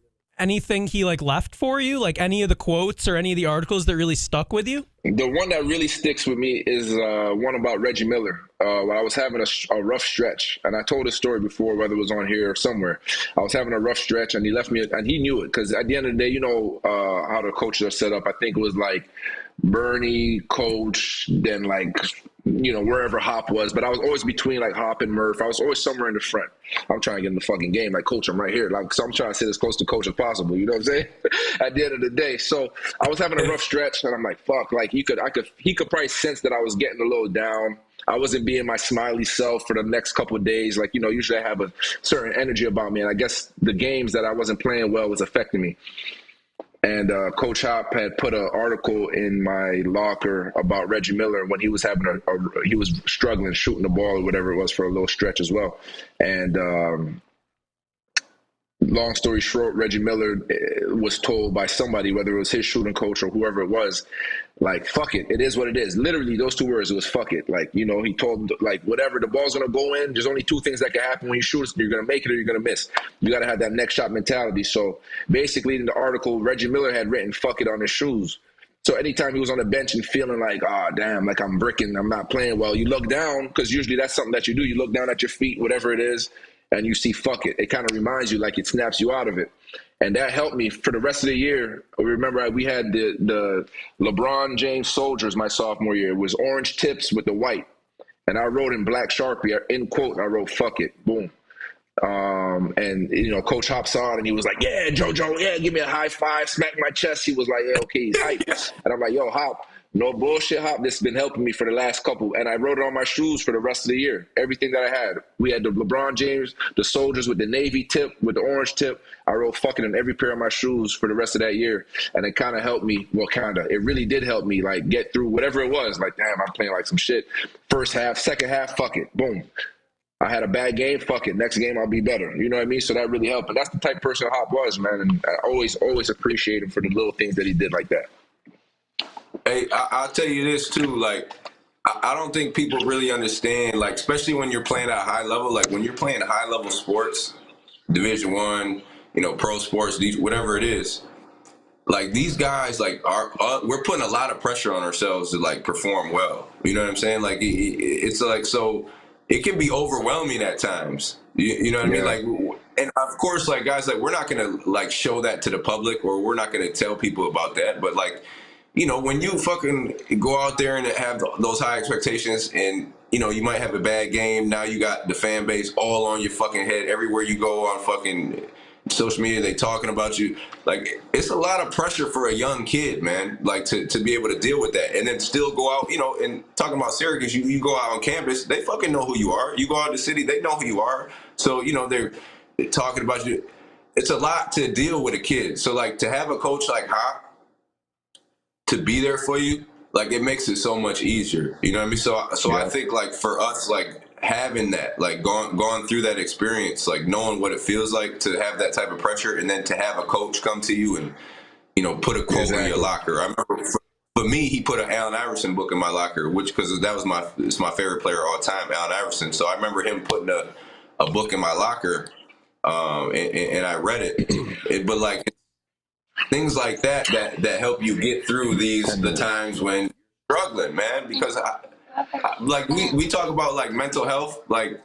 anything he like left for you? Like any of the quotes or any of the articles that really stuck with you? The one that really sticks with me is one about Reggie Miller. When I was having a rough stretch, and I told this story before, whether it was on here or somewhere. I was having a rough stretch, and he left me, and he knew it, because at the end of the day, you know how the coaches are set up. I think it was like Bernie, Coach, then like, you know, wherever Hop was. But I was always between like Hop and Murph. I was always somewhere in the front. I'm trying to get in the fucking game. Like, Coach, I'm right here. Like, so I'm trying to sit as close to Coach as possible. You know what I'm saying? At the end of the day. So I was having a rough stretch, and I'm like, fuck. Like, he could probably sense that I was getting a little down. I wasn't being my smiley self for the next couple of days. Like, you know, usually I have a certain energy about me, and I guess the games that I wasn't playing well was affecting me. And Coach Hop had put an article in my locker about Reggie Miller when he was having he was struggling shooting the ball or whatever it was for a little stretch as well. And long story short, Reggie Miller was told by somebody, whether it was his shooting coach or whoever it was, like, fuck it. It is what it is. Literally, those 2 words, it was fuck it. Like, you know, he told him, like, whatever, the ball's going to go in. There's only 2 things that can happen when you shoot. You're going to make it or you're going to miss. You got to have that next shot mentality. So basically, in the article, Reggie Miller had written fuck it on his shoes. So anytime he was on the bench and feeling like, damn, like I'm bricking, I'm not playing well, you look down, because usually that's something that you do. You look down at your feet, whatever it is, and you see fuck it. It kind of reminds you, like it snaps you out of it. And that helped me for the rest of the year. Remember, we had the LeBron James Soldiers my sophomore year. It was orange tips with the white. And I wrote in black Sharpie, in quote, I wrote, fuck it, boom. And, you know, Coach Hop saw it, and he was like, yeah, JoJo, yeah, give me a high five, smack my chest. He was like, yeah, okay, he's hype. And I'm like, yo, Hop, no bullshit, Hop. This has been helping me for the last couple. And I wrote it on my shoes for the rest of the year. Everything that I had. We had the LeBron James, the Soldiers with the navy tip, with the orange tip. I wrote fucking in every pair of my shoes for the rest of that year. And it kind of helped me. Well, kind of. It really did help me, like, get through whatever it was. Like, damn, I'm playing like some shit. First half, second half, fuck it. Boom. I had a bad game, fuck it. Next game, I'll be better. You know what I mean? So that really helped. And that's the type of person Hop was, man. And I always appreciate him for the little things that he did like that. Hey, I'll tell you this too. Like, I don't think people really understand. Like, especially when you're playing at a high level. Like, when you're playing high level sports, Division I, you know, pro sports, whatever it is. Like, these guys, like, we're putting a lot of pressure on ourselves to like perform well. You know what I'm saying? Like, it's like, so it can be overwhelming at times. You know what I mean? Like, and of course, like, guys, like, we're not gonna like show that to the public, or we're not gonna tell people about that. But like, you know, when you fucking go out there and have those high expectations, and you know, you might have a bad game, now you got the fan base all on your fucking head everywhere you go on fucking social media, they talking about you. Like, it's a lot of pressure for a young kid, man, like to be able to deal with that and then still go out, you know. And talking about Syracuse, you go out on campus, they fucking know who you are. You go out in the city, they know who you are. So, you know, they're talking about you. It's a lot to deal with a kid. So, like, to have a coach like Hop to be there for you, like, it makes it so much easier. You know what I mean? So I think, like, for us, like, having that, like, gone through that experience, like, knowing what it feels like to have that type of pressure, and then to have a coach come to you and, you know, put a quote in your locker. I remember for me, he put an Allen Iverson book in my locker, which, because that was it's my favorite player of all time, Allen Iverson. So I remember him putting a book in my locker, and I read it. But like, things like that help you get through the times when you're struggling, man. Because like we talk about like mental health, like,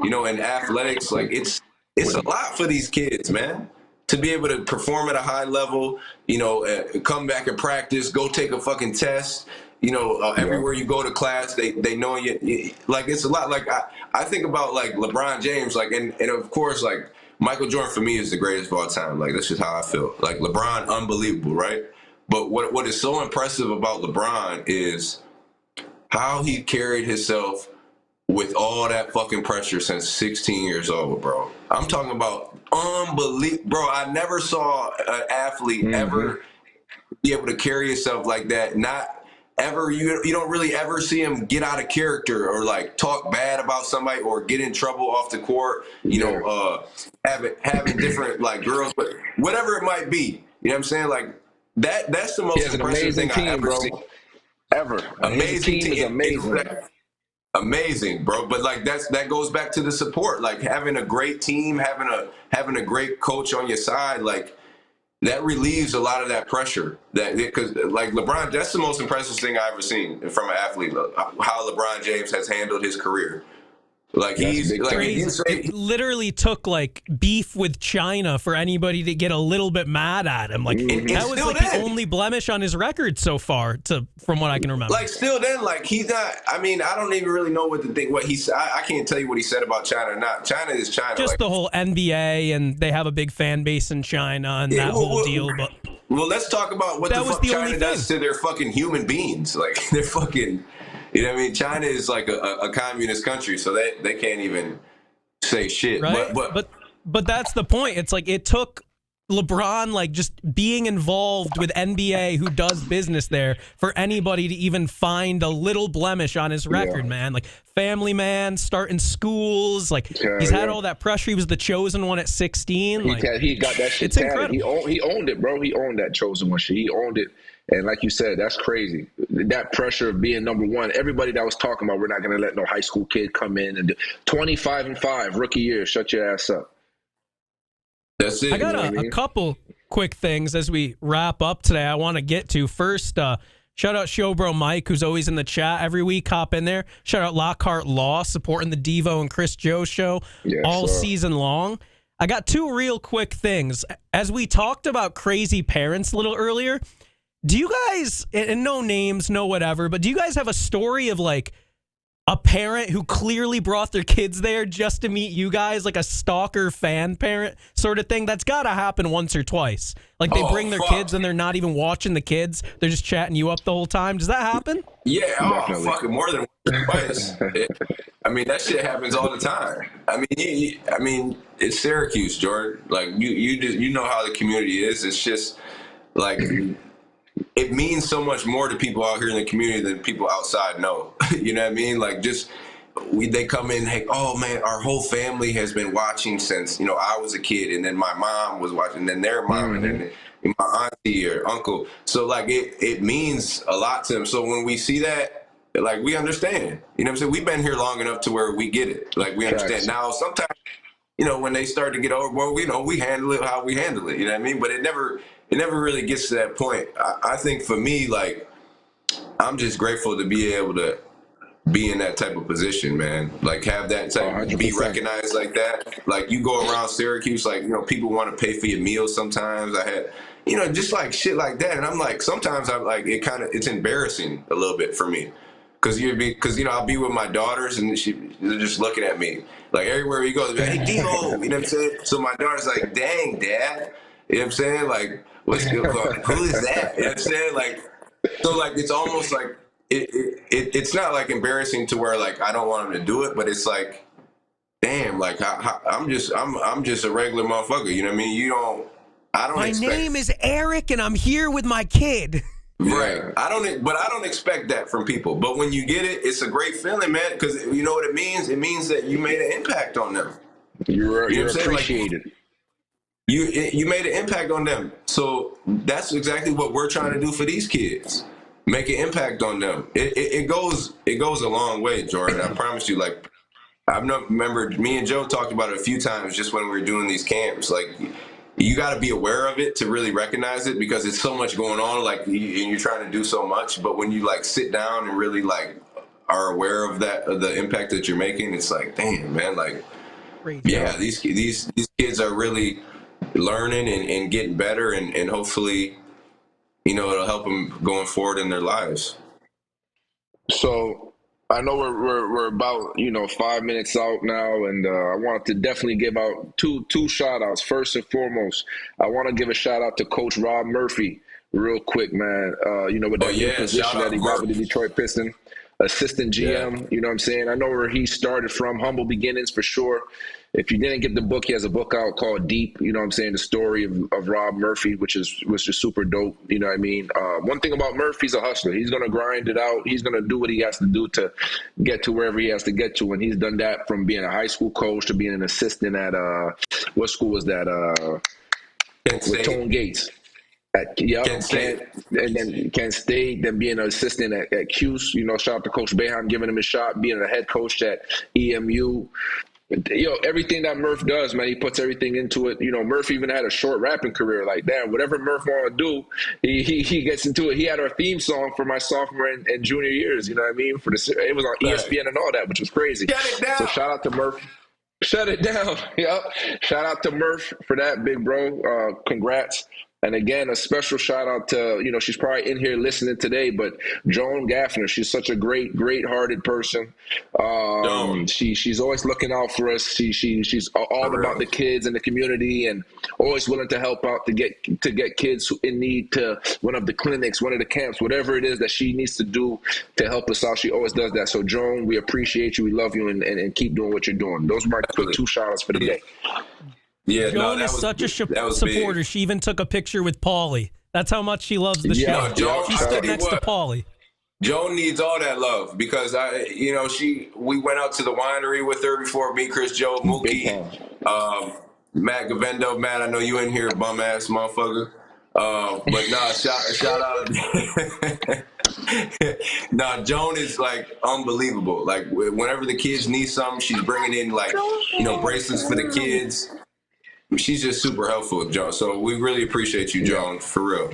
you know, in athletics, like it's a lot for these kids, man, to be able to perform at a high level, you know, come back and practice, go take a fucking test, you know, everywhere you go to class, they know you, like, it's a lot. Like, I think about like LeBron James, like, and of course, like, Michael Jordan for me is the greatest of all time. Like, that's just how I feel. Like, LeBron, unbelievable, right? But what is so impressive about LeBron is how he carried himself with all that fucking pressure since 16 years old, bro. I'm talking about unbelievable, bro. I never saw an athlete ever be able to carry himself like that. Not ever. You don't really ever see him get out of character or like talk bad about somebody or get in trouble off the court. You know, having different like girls, but whatever it might be. You know what I'm saying? Like, that's the most impressive thing I ever seen. Ever. Amazing team. Is amazing. Amazing, bro. But like, that goes back to the support. Like, having a great team, having a great coach on your side. Like, that relieves a lot of that pressure. That because like LeBron, that's the most impressive thing I ever seen from an athlete. How LeBron James has handled his career. Like That's he's big like time. he didn't Crazy. say It literally took like beef with China for anybody to get a little bit mad at him. Like and that was still like the then, only blemish on his record so far, from what I can remember. like still then, like he's not. I mean, I don't even really know what to think. What he said, I can't tell you what he said about China or not. China is China. Just like, the whole NBA, and they have a big fan base in China and Yeah, that whole deal. But well, let's talk about what That the was fuck the only China does thing. to their fucking human beings. Like they're fucking, you know what I mean? China is like a communist country, so they can't even say shit. right? But that's the point. It's like it took LeBron like just being involved with NBA who does business there for anybody to even find a little blemish on his record, man. Like family man, starting schools, like he's had all that pressure. He was the chosen one at 16. Like He got that shit it's tatted. incredible. He owned it, bro. He owned that chosen one shit. He owned it. And like you said, that's crazy. That pressure of being number one. Everybody that was talking about, we're not going to let no high school kid come in and do 25-5 rookie year. Shut your ass up. That's it. I got a couple quick things as we wrap up today I want to get to. First, shout out Showbro Mike, who's always in the chat every week. Hop in there. Shout out Lockhart Law, supporting the Devo and Chris Joe show all season long. I got two real quick things. As we talked about crazy parents a little earlier, do you guys, and no names, no whatever, but do you guys have a story of like a parent who clearly brought their kids there just to meet you guys, like a stalker fan parent sort of thing? That's got to happen once or twice. Like they bring their kids and they're not even watching the kids. They're just chatting you up the whole time. Does that happen? Yeah, fucking more than once or twice. I mean, that shit happens all the time. I mean, it's Syracuse, Jordan. Like you know how the community is. It's just like it means so much more to people out here in the community than people outside know. You know what I mean? Like they come in, hey, oh man, our whole family has been watching since, I was a kid, and then my mom was watching, and then their mom, and then my auntie or uncle. So like it means a lot to them. So when we see that, like we understand. You know what I'm saying? We've been here long enough to where we get it. Like we understand. Now sometimes, when they start to get over, well, we handle it how we handle it. You know what I mean? But it never really gets to that point. I think for me, like, I'm just grateful to be able to be in that type of position, man. Like have that type, be recognized like that. Like you go around Syracuse, like, people want to pay for your meals sometimes. I had, just like shit like that. And I'm like, sometimes I'm like, it's embarrassing a little bit for me. Cause I'll be with my daughters and they're just looking at me. Like everywhere we go, they're like, hey, Devo, you know what I'm saying? So my daughter's like, dang, Dad. You know what I'm saying? Like, who is that? You know what I'm saying? Like, so like, it's almost like, it's not like embarrassing to where like, I don't want them to do it, but it's like, damn, like I'm just a regular motherfucker. You know what I mean? My name is Eric and I'm here with my kid. Right. I don't expect that from people. But when you get it, it's a great feeling, man. Because you know what it means? It means that you made an impact on them. You're appreciated. Like, you made an impact on them. So that's exactly what we're trying to do for these kids. Make an impact on them. It goes a long way, Jordan. I promise you. Like remember me and Joe talked about it a few times just when we were doing these camps. Like you got to be aware of it to really recognize it because it's so much going on. Like and you're trying to do so much, but when you like sit down and really like are aware of the impact that you're making, it's like, damn, man, like, yeah, these kids are really learning and getting better, and hopefully, it'll help them going forward in their lives. So I know we're about 5 minutes out now, and I wanted to definitely give out two shout outs. First and foremost, I want to give a shout out to Coach Rob Murphy real quick, man. With that new position that he got with the Detroit Pistons, assistant GM. You know what I'm saying? I know where he started from, humble beginnings for sure. If you didn't get the book, he has a book out called Deep. You know what I'm saying? The story of Rob Murphy, which is super dope. You know what I mean? One thing about Murphy's a hustler. He's going to grind it out. He's going to do what he has to do to get to wherever he has to get to. And he's done that from being a high school coach to being an assistant at, what school was that? With Tone Gates. Kent State. And then Kent State, then being an assistant at Cuse. Shout out to Coach Boeheim, giving him a shot, being a head coach at EMU. everything that Murph does, man, he puts everything into it. Murph even had a short rapping career. Like, damn, whatever Murph want to do, he gets into it. He had our theme song for my sophomore and junior years. You know what I mean? It was on ESPN and all that, which was crazy. Shut it down. So shout out to Murph. Shut it down. Yep. Shout out to Murph for that, big bro. Congrats. And again, a special shout out to, she's probably in here listening today, but Joan Gaffner, she's such a great-hearted person. She's always looking out for us. She's all about the kids and the community, and always willing to help out to get kids in need to one of the clinics, one of the camps, whatever it is that she needs to do to help us out. She always does that. So Joan, we appreciate you. We love you, and keep doing what you're doing. Those are my quick 2 shout outs for the day. Yeah, Joan is such a supporter. Big. She even took a picture with Paulie. That's how much she loves the show. Joan, she stood next to Paulie. Joan needs all that love because we went out to the winery with her before me, Chris, Joe, Mookie, Matt Gavendo. Matt, I know you in here, bum ass motherfucker. But shout out. Joan is like unbelievable. Like whenever the kids need something, she's bringing in bracelets for the kids. She's just super helpful, Joan. So we really appreciate you, Joan, for real.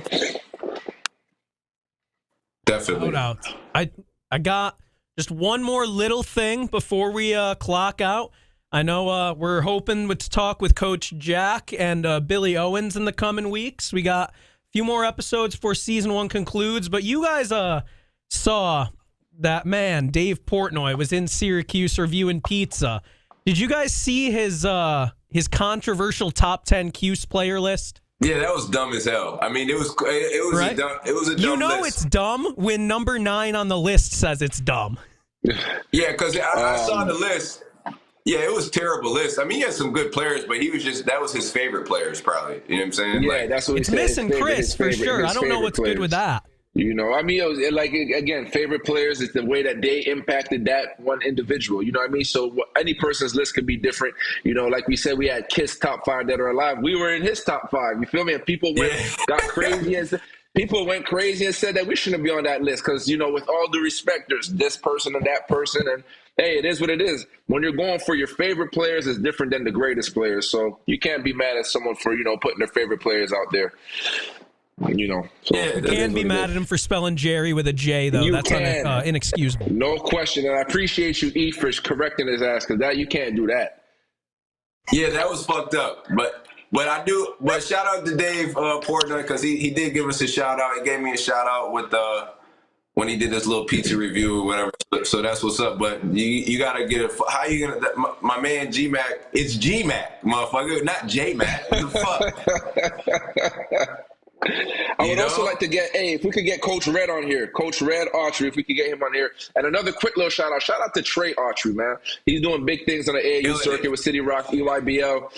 Definitely. No doubt. I got just one more little thing before we clock out. I know we're hoping to talk with Coach Jack and Billy Owens in the coming weeks. We got a few more episodes before season 1 concludes, but you guys saw that man, Dave Portnoy, was in Syracuse reviewing pizza. Did you guys see his controversial top 10 Cuse player list? Yeah, that was dumb as hell. I mean, it was right? a dumb list. It's dumb when number 9 on the list says it's dumb. Yeah, because I saw the list. Yeah, it was a terrible list. I mean, he had some good players, but that was his favorite players, probably. You know what I'm saying? Yeah, that's what he it's said. Missing Chris, for sure. I don't know what's good with that. I mean, it was like, again, favorite players is the way that they impacted that one individual. You know what I mean? So any person's list could be different. Like we said, we had Kiss top 5 that are alive. We were in his top 5. You feel me? And people got crazy and said that we shouldn't be on that list because, with all due respect, there's this person and that person. And, hey, it is what it is. When you're going for your favorite players, it's different than the greatest players. So you can't be mad at someone for, putting their favorite players out there. So you can be mad at him for spelling Jerry with a J, though. That's inexcusable. No question. And I appreciate you, E, for correcting his ass, because you can't do that. Yeah, that was fucked up. But shout out to Dave Portnoy, because he did give us a shout out. He gave me a shout out with when he did this little pizza review or whatever. So that's what's up. But you gotta get it. How you gonna? My man G Mac. It's G Mac, motherfucker, not J Mac. What the fuck? I would also like to get, if we could get Coach Red on here, Coach Red Autry, if we could get him on here. And another quick little shout out to Trey Autry, man. He's doing big things on the AAU circuit with City Rock, EYBL.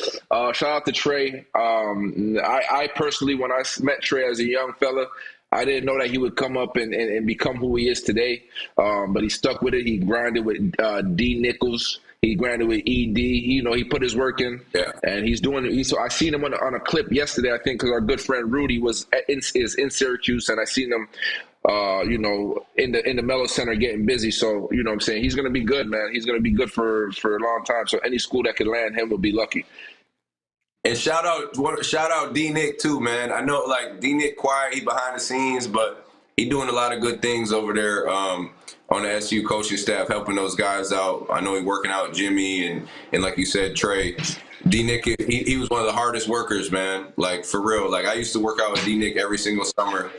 Shout out to Trey. I personally, when I met Trey as a young fella, I didn't know that he would come up and become who he is today. But he stuck with it. He grinded with D Nichols. He grinded with ED. He put his work in, and he's doing. So I seen him on a clip yesterday, I think, because our good friend Rudy is in Syracuse, and I seen him, in the Mello Center getting busy. So what I'm saying, he's gonna be good, man. He's gonna be good for a long time. So any school that could land him will be lucky. And shout out D Nick too, man. I know D Nick quiet, he behind the scenes, but he doing a lot of good things over there. On the SU coaching staff, helping those guys out. I know he's working out Jimmy and like you said, Trey. D-Nick, he was one of the hardest workers, man. Like, for real. Like, I used to work out with D-Nick every single summer.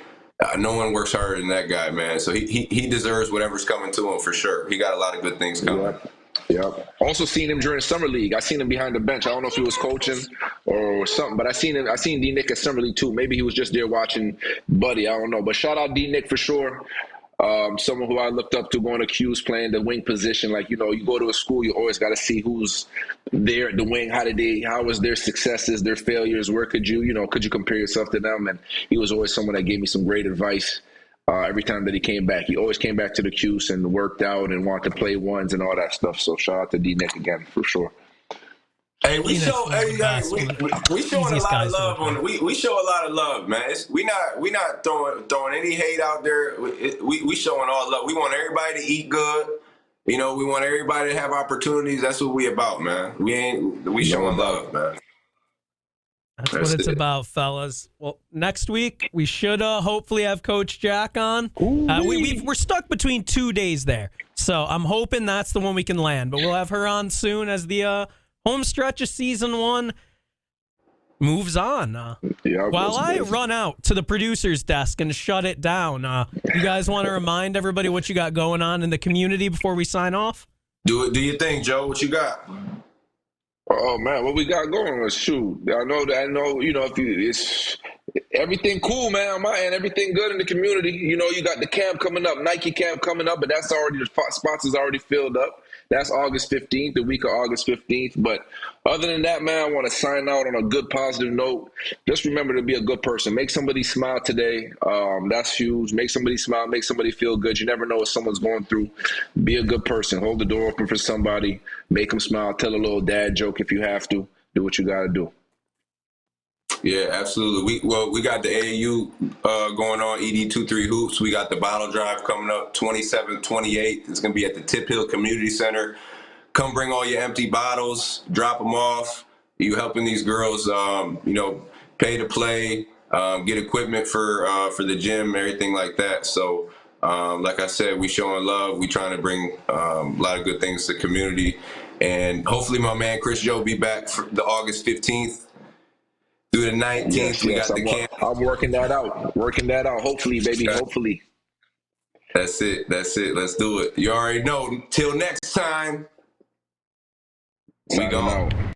No one works harder than that guy, man. So he deserves whatever's coming to him for sure. He got a lot of good things coming. Yeah. Also seen him during Summer League. I seen him behind the bench. I don't know if he was coaching or something, but I seen D-Nick at Summer League too. Maybe he was just there watching Buddy. I don't know. But shout out D-Nick for sure. Someone who I looked up to going to Q's playing the wing position. Like, you go to a school, you always got to see who's there at the wing. How was their successes, their failures? Where could you compare yourself to them? And he was always someone that gave me some great advice every time that he came back. He always came back to the Q's and worked out and wanted to play ones and all that stuff. So shout out to D-Nick again, for sure. Hey, we showing a lot of love we show a lot of love, man. We not throwing any hate out there. We showing all love. We want everybody to eat good. You know, we want everybody to have opportunities. That's what we about, man. We showing love, man. That's what it's about, fellas. Well, next week we should hopefully have Coach Jack on. We're stuck between 2 days there, so I'm hoping that's the one we can land. But we'll have her on soon as the home stretch of season 1 moves on. While I run out to the producer's desk and shut it down, you guys want to remind everybody what you got going on in the community before we sign off? Do your thing, Joe. What you got? Oh man, what we got going? Shoot, I know. You know, it's everything cool, man. On my end, everything good in the community. You know, you got the camp coming up, Nike camp coming up, but that's already the spots is already filled up. That's August 15th, the week of August 15th. But other than that, man, I want to sign out on a good, positive note. Just remember to be a good person. Make somebody smile today. That's huge. Make somebody smile. Make somebody feel good. You never know what someone's going through. Be a good person. Hold the door open for somebody. Make them smile. Tell a little dad joke if you have to. Do what you got to do. Yeah, absolutely. We got the AAU going on, ED23 Hoops. We got the bottle drive coming up 27th, 28th. It's going to be at the Tip Hill Community Center. Come bring all your empty bottles, drop them off. You helping these girls, pay to play, get equipment for the gym, everything like that. So, like I said, we showing love. We trying to bring a lot of good things to the community. And hopefully my man Chris Joe be back for the August 15th. Through the 19th, Yes, we got the camp. I'm working that out. Hopefully, baby. Okay. Hopefully. That's it. Let's do it. You already know. Till next time. We gone.